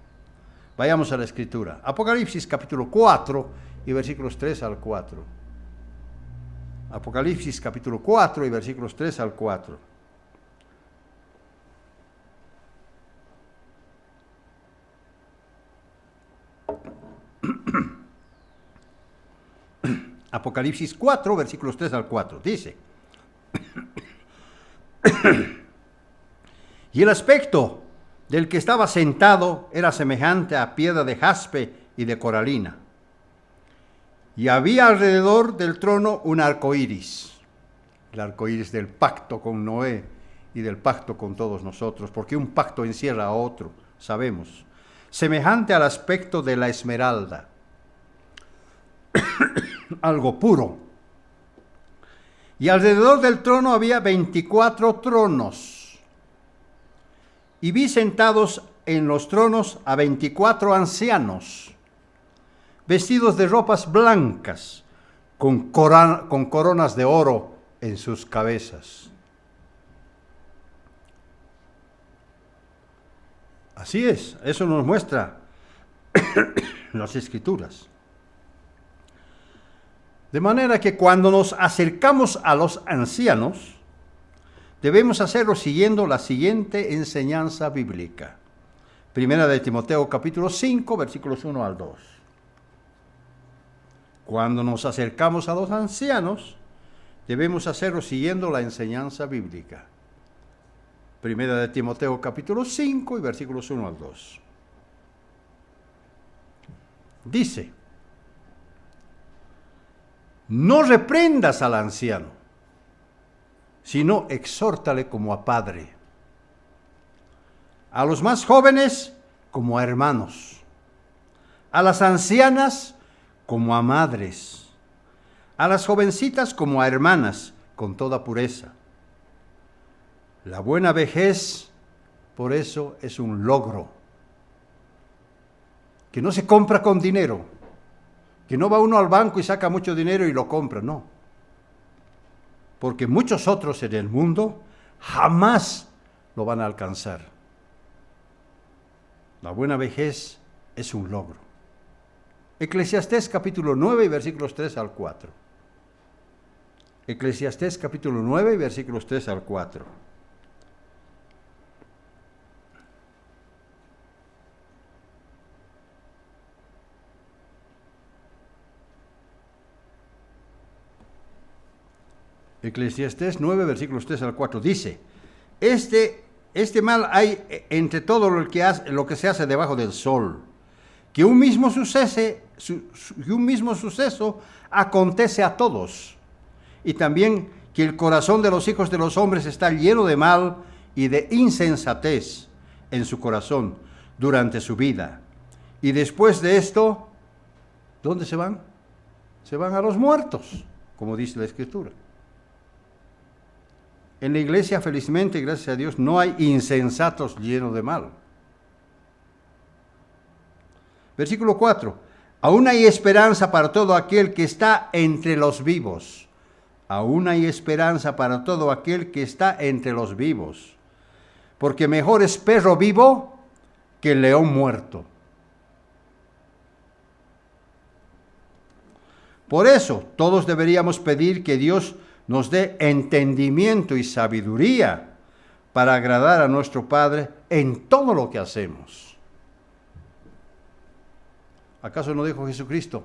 Vayamos a la Escritura. Apocalipsis capítulo 4 y versículos 3 al 4. Apocalipsis capítulo 4 y versículos 3 al 4. Apocalipsis 4, versículos 3 al 4. Dice: y el aspecto del que estaba sentado era semejante a piedra de jaspe y de coralina. Y había alrededor del trono un arco iris, el arco iris del pacto con Noé y del pacto con todos nosotros, porque un pacto encierra a otro, sabemos, semejante al aspecto de la esmeralda, algo puro. Y alrededor del trono había 24 tronos, y vi sentados en los tronos a 24 ancianos, vestidos de ropas blancas, con coronas de oro en sus cabezas. Así es, eso nos muestra las Escrituras. De manera que cuando nos acercamos a los ancianos, debemos hacerlo siguiendo la siguiente enseñanza bíblica. Primera de Timoteo capítulo 5, versículos 1 al 2. Cuando nos acercamos a los ancianos, debemos hacerlo siguiendo la enseñanza bíblica. Primera de Timoteo capítulo 5 y versículos 1 al 2. Dice: no reprendas al anciano, sino exhórtale como a padre. A los más jóvenes como a hermanos, a las ancianas como a madres, a las jovencitas como a hermanas, con toda pureza. La buena vejez, por eso, es un logro, que no se compra con dinero, que no va uno al banco y saca mucho dinero y lo compra, no. Porque muchos otros en el mundo jamás lo van a alcanzar. La buena vejez es un logro. Eclesiastés capítulo 9 y versículos 3 al 4. Eclesiastés capítulo 9 y versículos 3 al 4. Eclesiastés 9, versículos 3 al 4, dice: Este mal hay entre todo lo que se hace debajo del sol, que un mismo suceso acontece a todos, y también que el corazón de los hijos de los hombres está lleno de mal y de insensatez en su corazón durante su vida. Y después de esto, ¿dónde se van? Se van a los muertos, como dice la Escritura. En la iglesia, felizmente, gracias a Dios, no hay insensatos llenos de mal. Versículo 4. Aún hay esperanza para todo aquel que está entre los vivos. Aún hay esperanza para todo aquel que está entre los vivos. Porque mejor es perro vivo que león muerto. Por eso, todos deberíamos pedir que Dios nos dé entendimiento y sabiduría para agradar a nuestro Padre en todo lo que hacemos. ¿Acaso no dijo Jesucristo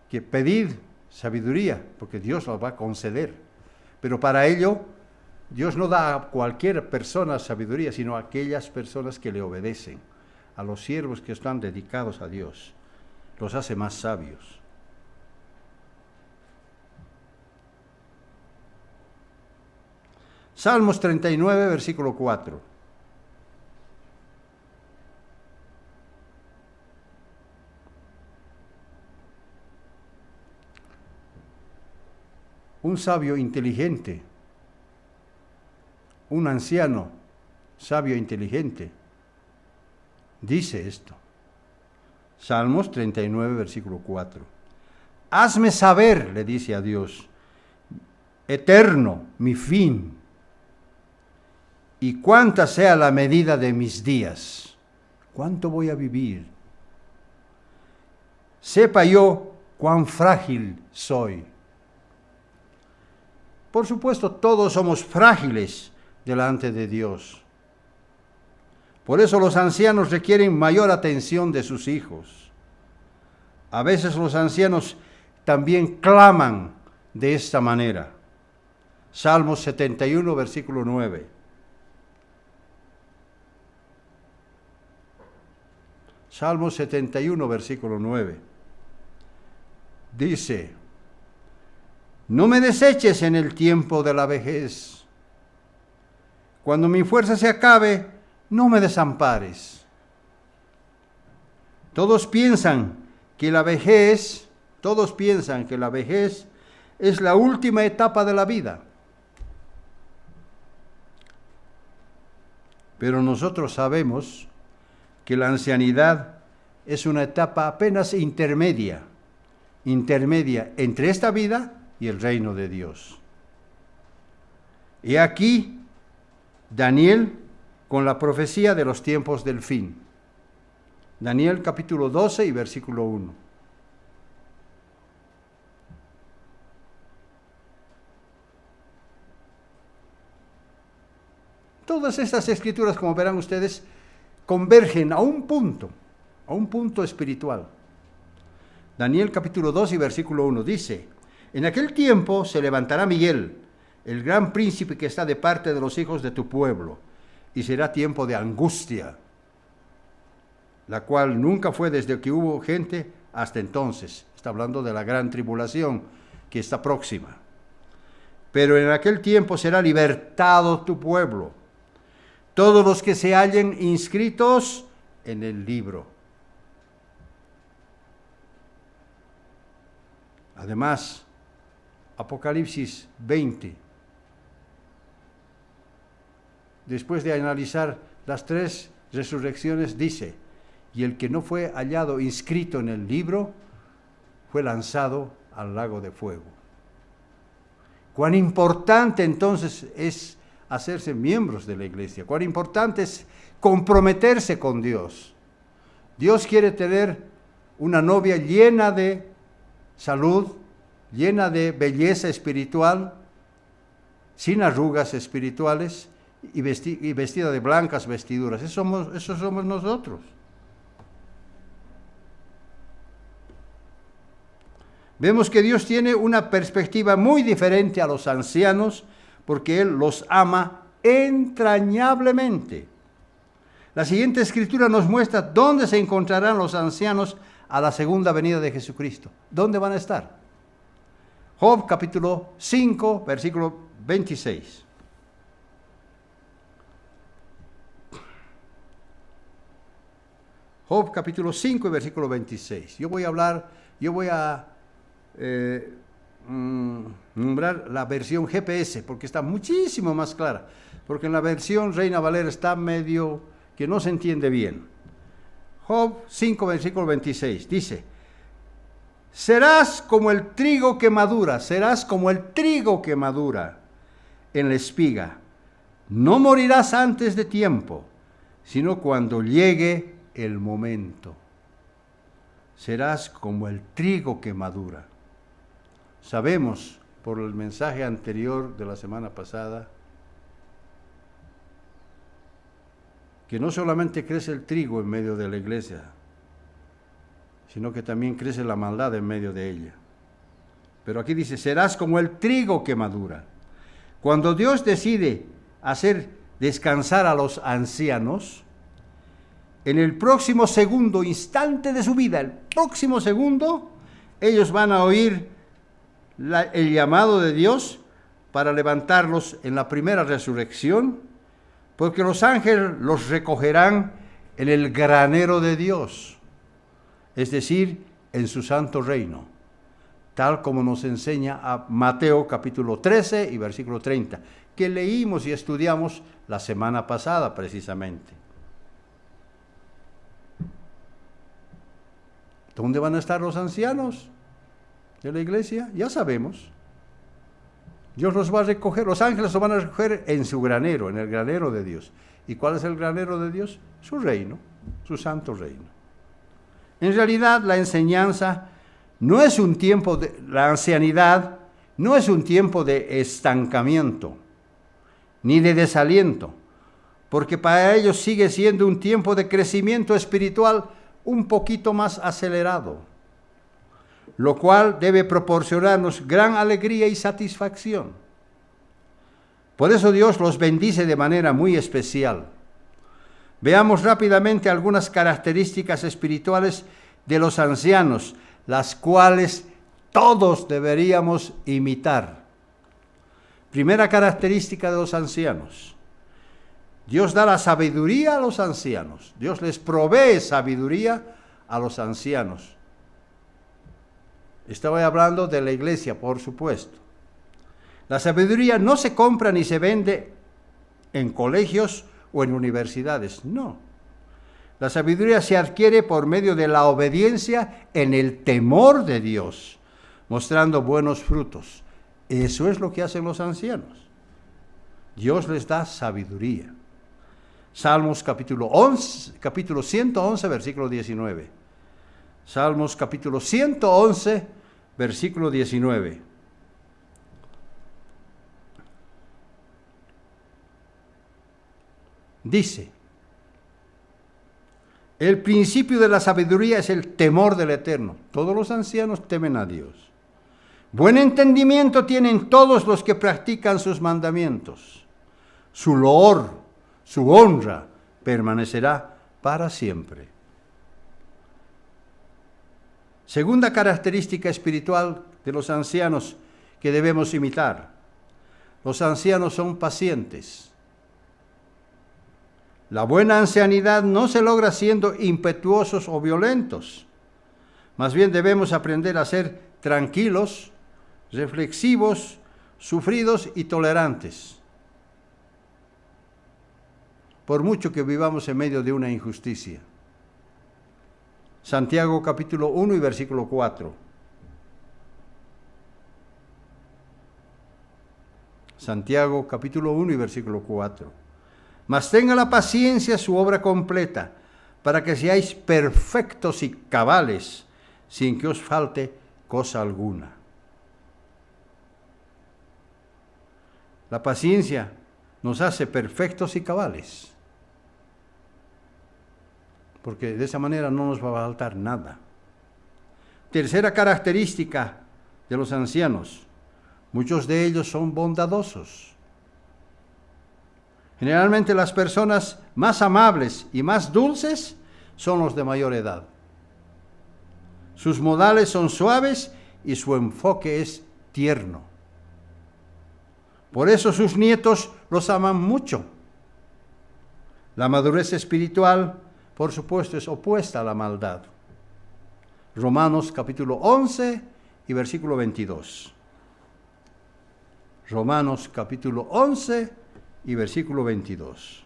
que pedid sabiduría, porque Dios la va a conceder? Pero para ello, Dios no da a cualquier persona sabiduría, sino a aquellas personas que le obedecen, a los siervos que están dedicados a Dios. Los hace más sabios. Salmos 39, versículo 4. Un sabio inteligente, un anciano sabio inteligente, dice esto. Salmos 39, versículo 4. Hazme saber, le dice a Dios, eterno, mi fin, y cuánta sea la medida de mis días. ¿Cuánto voy a vivir? Sepa yo cuán frágil soy. Por supuesto, todos somos frágiles delante de Dios. Por eso los ancianos requieren mayor atención de sus hijos. A veces los ancianos también claman de esta manera. Salmos 71, versículo 9. Salmos 71, versículo 9. Dice: no me deseches en el tiempo de la vejez. Cuando mi fuerza se acabe, no me desampares. Todos piensan que la vejez es la última etapa de la vida. Pero nosotros sabemos que la ancianidad es una etapa apenas intermedia entre esta vida y el reino de Dios. Y aquí Daniel con la profecía de los tiempos del fin. Daniel capítulo 12 y versículo 1. Todas estas escrituras, como verán ustedes, convergen a un punto espiritual. Daniel capítulo 2 y versículo 1 dice: en aquel tiempo se levantará Miguel, el gran príncipe que está de parte de los hijos de tu pueblo, y será tiempo de angustia, la cual nunca fue desde que hubo gente hasta entonces. Está hablando de la gran tribulación que está próxima. Pero en aquel tiempo será libertado tu pueblo, todos los que se hallen inscritos en el libro. Además, Apocalipsis 20, después de analizar las 3 resurrecciones, dice: y el que no fue hallado inscrito en el libro fue lanzado al lago de fuego. Cuán importante entonces es hacerse miembros de la iglesia, cuán importante es comprometerse con Dios. Dios quiere tener una novia llena de salud, llena de belleza espiritual, sin arrugas espirituales y vestida de blancas vestiduras. Eso somos nosotros. Vemos que Dios tiene una perspectiva muy diferente a los ancianos, porque Él los ama entrañablemente. La siguiente escritura nos muestra dónde se encontrarán los ancianos a la segunda venida de Jesucristo. ¿Dónde van a estar? Job capítulo 5, versículo 26. Job capítulo 5 y versículo 26. Yo voy a nombrar la versión GPS, porque está muchísimo más clara, porque en la versión Reina Valera está medio que no se entiende bien. Job 5, versículo 26, dice: serás como el trigo que madura en la espiga, no morirás antes de tiempo, sino cuando llegue el momento. Serás como el trigo que madura. Sabemos por el mensaje anterior de la semana pasada que no solamente crece el trigo en medio de la iglesia, sino que también crece la maldad en medio de ella. Pero aquí dice: serás como el trigo que madura. Cuando Dios decide hacer descansar a los ancianos, en el próximo segundo, instante de su vida, el próximo segundo, ellos van a oír el llamado de Dios para levantarlos en la primera resurrección, porque los ángeles los recogerán en el granero de Dios, es decir, en su santo reino, tal como nos enseña a Mateo capítulo 13 y versículo 30, que leímos y estudiamos la semana pasada precisamente. ¿Dónde van a estar los ancianos de la iglesia? Ya sabemos. Dios los va a recoger, los ángeles los van a recoger en su granero, en el granero de Dios. ¿Y cuál es el granero de Dios? Su reino, su santo reino. En realidad, la enseñanza no es un tiempo la ancianidad no es un tiempo de estancamiento, ni de desaliento, porque para ellos sigue siendo un tiempo de crecimiento espiritual un poquito más acelerado. lo cual debe proporcionarnos gran alegría y satisfacción. Por eso Dios los bendice de manera muy especial. Veamos rápidamente algunas características espirituales de los ancianos, las cuales todos deberíamos imitar. Primera característica de los ancianos. Dios da la sabiduría a los ancianos. Dios les provee sabiduría a los ancianos. Estaba hablando de la iglesia, por supuesto. La sabiduría no se compra ni se vende en colegios o en universidades, no. La sabiduría se adquiere por medio de la obediencia en el temor de Dios, mostrando buenos frutos. Eso es lo que hacen los ancianos. Dios les da sabiduría. Salmos capítulo 111, versículo 19. Salmos capítulo 111, versículo 19. Dice: el principio de la sabiduría es el temor del Eterno. Todos los ancianos temen a Dios. Buen entendimiento tienen todos los que practican sus mandamientos. Su loor, su honra, permanecerá para siempre. Segunda característica espiritual de los ancianos que debemos imitar. Los ancianos son pacientes. La buena ancianidad no se logra siendo impetuosos o violentos. Más bien debemos aprender a ser tranquilos, reflexivos, sufridos y tolerantes. Por mucho que vivamos en medio de una injusticia. Santiago capítulo 1 y versículo 4. Santiago capítulo 1 y versículo 4. Mas tenga la paciencia su obra completa, para que seáis perfectos y cabales, sin que os falte cosa alguna. La paciencia nos hace perfectos y cabales, porque de esa manera no nos va a faltar nada. Tercera característica de los ancianos: muchos de ellos son bondadosos. Generalmente las personas más amables y más dulces son los de mayor edad. Sus modales son suaves y su enfoque es tierno. Por eso sus nietos los aman mucho. La madurez espiritual, por supuesto, es opuesta a la maldad. Romanos capítulo 11 y versículo 22. Romanos capítulo 11 y versículo 22.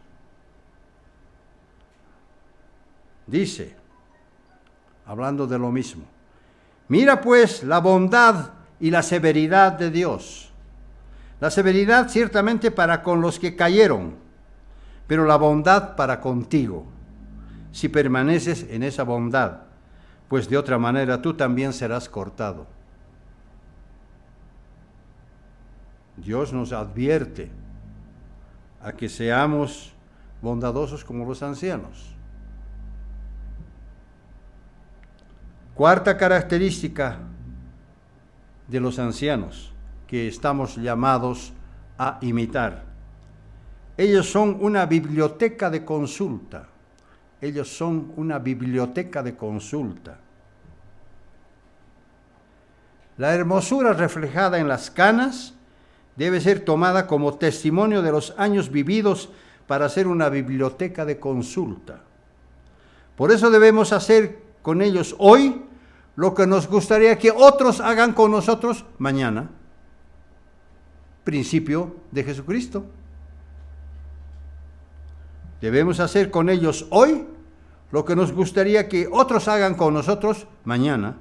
Dice, hablando de lo mismo: mira pues la bondad y la severidad de Dios. La severidad ciertamente para con los que cayeron, pero la bondad para contigo, si permaneces en esa bondad, pues de otra manera tú también serás cortado. Dios nos advierte a que seamos bondadosos como los ancianos. Cuarta característica de los ancianos que estamos llamados a imitar. Ellos son una biblioteca de consulta. Ellos son una biblioteca de consulta. La hermosura reflejada en las canas debe ser tomada como testimonio de los años vividos para ser una biblioteca de consulta. Por eso debemos hacer con ellos hoy lo que nos gustaría que otros hagan con nosotros mañana. Principio de Jesucristo. Debemos hacer con ellos hoy lo que nos gustaría que otros hagan con nosotros mañana.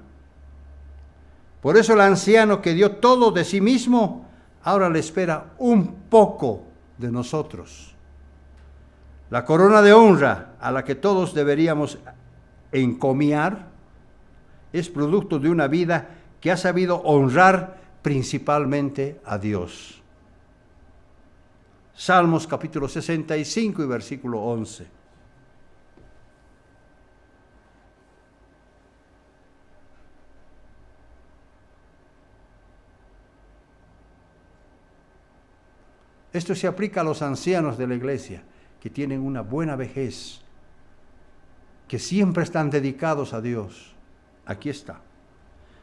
Por eso el anciano que dio todo de sí mismo, ahora le espera un poco de nosotros. La corona de honra a la que todos deberíamos encomiar es producto de una vida que ha sabido honrar principalmente a Dios. Salmos capítulo 65 y versículo 11. Esto se aplica a los ancianos de la iglesia, que tienen una buena vejez, que siempre están dedicados a Dios. Aquí está.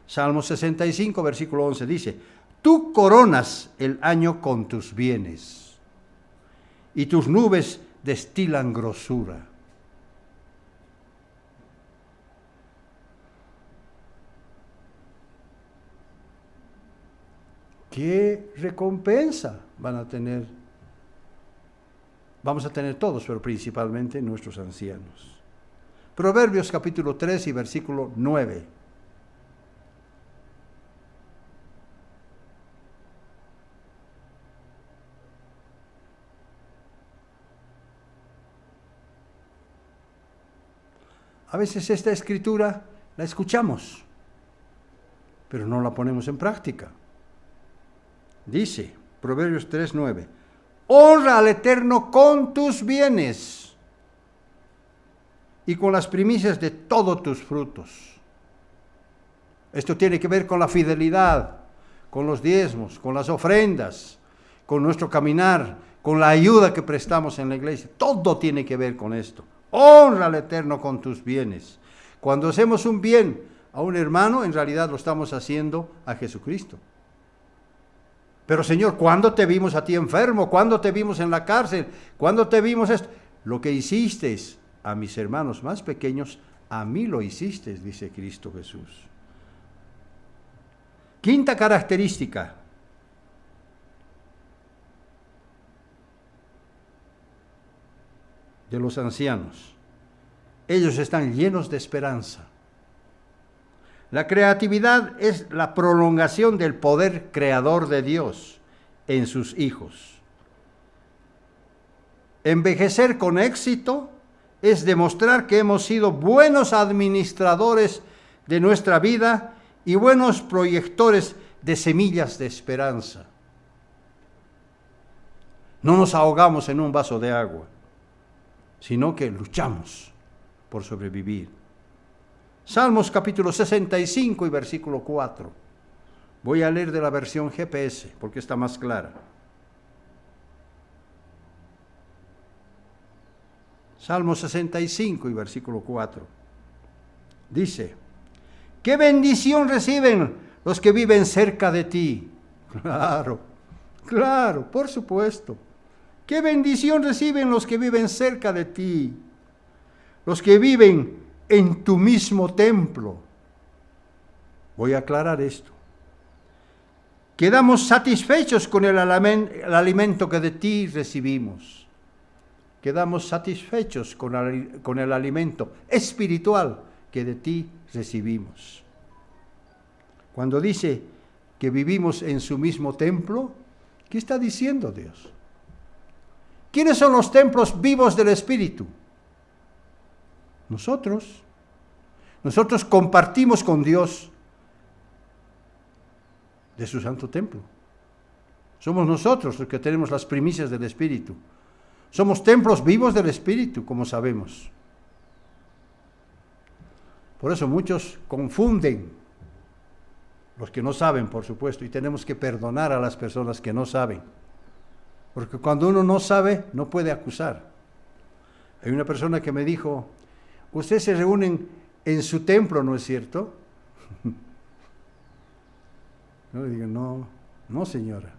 Salmo 65, versículo 11 dice: tú coronas el año con tus bienes, y tus nubes destilan grosura. ¿Qué recompensa van a tener? Vamos a tener todos, pero principalmente nuestros ancianos. Proverbios capítulo 3 y versículo 9. A veces esta escritura la escuchamos, pero no la ponemos en práctica. Dice, Proverbios 3:9, honra al Eterno con tus bienes y con las primicias de todos tus frutos. Esto tiene que ver con la fidelidad, con los diezmos, con las ofrendas, con nuestro caminar, con la ayuda que prestamos en la iglesia. Todo tiene que ver con esto. Honra al Eterno con tus bienes. Cuando hacemos un bien a un hermano, en realidad lo estamos haciendo a Jesucristo. Pero Señor, ¿cuándo te vimos a ti enfermo? ¿Cuándo te vimos en la cárcel? ¿Cuándo te vimos esto? Lo que hiciste a mis hermanos más pequeños, a mí lo hiciste, dice Cristo Jesús. Quinta característica. De los ancianos. Ellos están llenos de esperanza. La creatividad es la prolongación del poder creador de Dios en sus hijos. Envejecer con éxito es demostrar que hemos sido buenos administradores de nuestra vida y buenos proyectores de semillas de esperanza. No nos ahogamos en un vaso de agua, sino que luchamos por sobrevivir. Salmos capítulo 65 y versículo 4. Voy a leer de la versión GPS porque está más clara. Salmo 65 y versículo 4. Dice: ¿qué bendición reciben los que viven cerca de ti? Claro, por supuesto. ¿Qué bendición reciben los que viven cerca de ti? Los que viven en tu mismo templo. Voy a aclarar esto. Quedamos satisfechos con el alimento que de ti recibimos. Quedamos satisfechos con el alimento espiritual que de ti recibimos. Cuando dice que vivimos en su mismo templo, ¿qué está diciendo Dios? ¿Quiénes son los templos vivos del Espíritu? Nosotros. Nosotros compartimos con Dios de su santo templo. Somos nosotros los que tenemos las primicias del Espíritu. Somos templos vivos del Espíritu, como sabemos. Por eso muchos confunden, los que no saben, por supuesto, y tenemos que perdonar a las personas que no saben. Porque cuando uno no sabe, no puede acusar. Hay una persona que me dijo: ustedes se reúnen en su templo, ¿no es cierto? Yo le digo: no señora,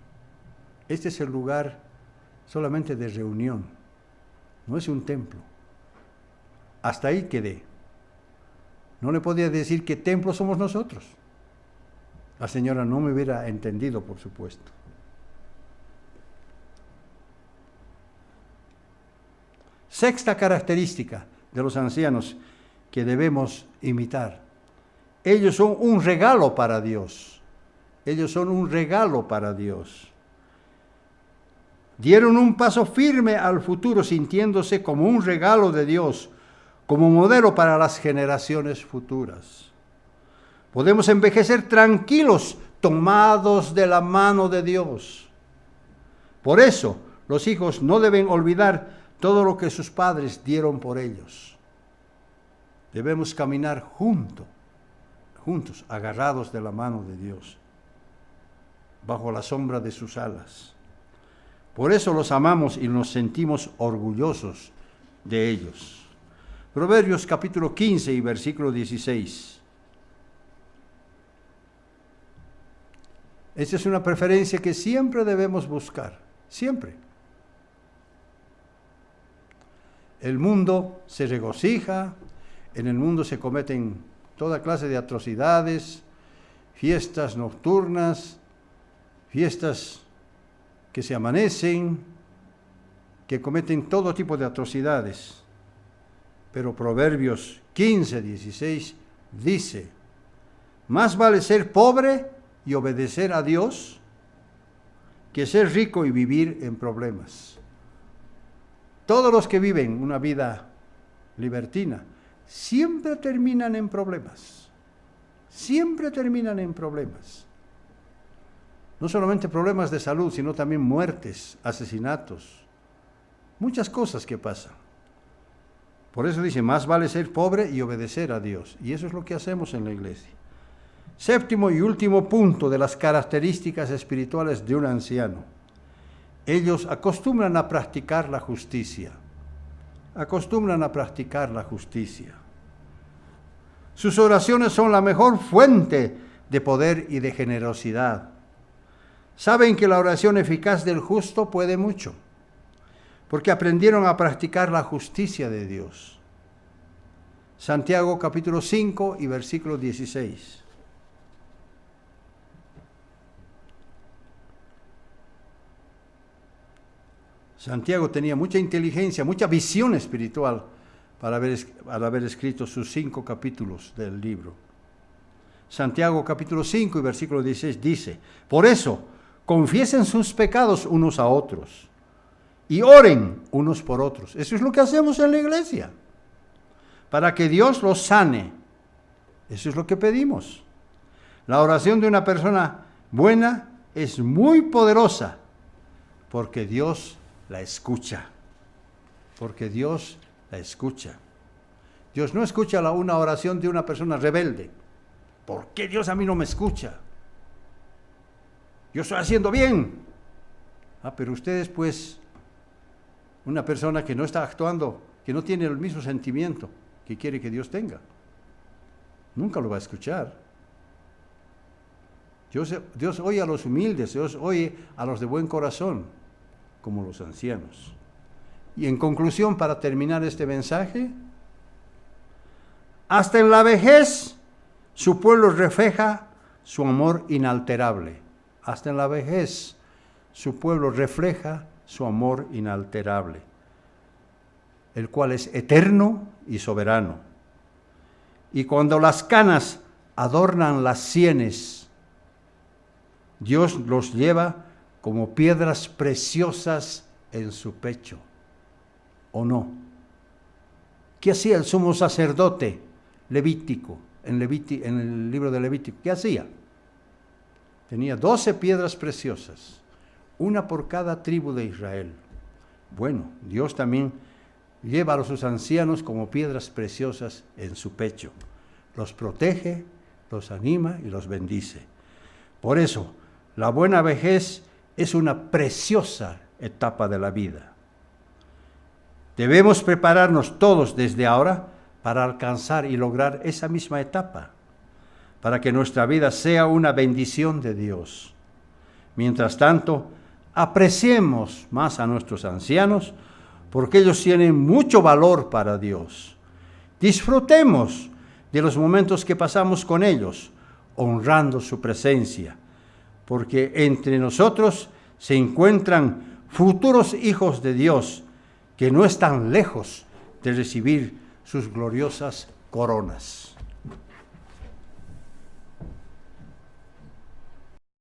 este es el lugar solamente de reunión, no es un templo. Hasta ahí quedé. No le podía decir qué templo somos nosotros. La señora no me hubiera entendido, por supuesto. Sexta característica de los ancianos que debemos imitar. Ellos son un regalo para Dios. Ellos son un regalo para Dios. Dieron un paso firme al futuro sintiéndose como un regalo de Dios, como modelo para las generaciones futuras. Podemos envejecer tranquilos, tomados de la mano de Dios. Por eso, los hijos no deben olvidar todo lo que sus padres dieron por ellos. Debemos caminar juntos, agarrados de la mano de Dios, bajo la sombra de sus alas. Por eso los amamos y nos sentimos orgullosos de ellos. Proverbios capítulo 15 y versículo 16. Esta es una preferencia que siempre debemos buscar, siempre. El mundo se regocija, en el mundo se cometen toda clase de atrocidades, fiestas nocturnas, fiestas que se amanecen, que cometen todo tipo de atrocidades. Pero Proverbios 15, 16 dice, más vale ser pobre y obedecer a Dios que ser rico y vivir en problemas. Todos los que viven una vida libertina siempre terminan en problemas. Siempre terminan en problemas. No solamente problemas de salud, sino también muertes, asesinatos, muchas cosas que pasan. Por eso dice, más vale ser pobre y obedecer a Dios. Y eso es lo que hacemos en la iglesia. Séptimo y último punto de las características espirituales de un anciano. Ellos acostumbran a practicar la justicia. Acostumbran a practicar la justicia. Sus oraciones son la mejor fuente de poder y de generosidad. Saben que la oración eficaz del justo puede mucho, porque aprendieron a practicar la justicia de Dios. Santiago capítulo 5 y versículo 16. Santiago tenía mucha inteligencia, mucha visión espiritual al haber escrito sus 5 capítulos del libro. Santiago capítulo 5 y versículo 16 dice, por eso, confiesen sus pecados unos a otros y oren unos por otros. Eso es lo que hacemos en la iglesia, para que Dios los sane. Eso es lo que pedimos. La oración de una persona buena es muy poderosa, porque Dios la escucha. Porque Dios la escucha. Dios no escucha una oración de una persona rebelde. ¿Por qué Dios a mí no me escucha? Yo estoy haciendo bien. Pero ustedes, pues, una persona que no está actuando, que no tiene el mismo sentimiento que quiere que Dios tenga, nunca lo va a escuchar. Dios oye a los humildes, Dios oye a los de buen corazón, como los ancianos. Y en conclusión, para terminar este mensaje, hasta en la vejez su pueblo refleja su amor inalterable. Hasta en la vejez su pueblo refleja su amor inalterable, el cual es eterno y soberano. Y cuando las canas adornan las sienes, Dios los lleva como piedras preciosas en su pecho, ¿o no? ¿Qué hacía el sumo sacerdote levítico, en el libro de Levítico? ¿Qué hacía? Tenía 12 piedras preciosas, una por cada tribu de Israel. Bueno, Dios también lleva a sus ancianos como piedras preciosas en su pecho. Los protege, los anima y los bendice. Por eso, la buena vejez es una preciosa etapa de la vida. Debemos prepararnos todos desde ahora para alcanzar y lograr esa misma etapa, para que nuestra vida sea una bendición de Dios. Mientras tanto, apreciemos más a nuestros ancianos, porque ellos tienen mucho valor para Dios. Disfrutemos de los momentos que pasamos con ellos, honrando su presencia, porque entre nosotros se encuentran futuros hijos de Dios que no están lejos de recibir sus gloriosas coronas.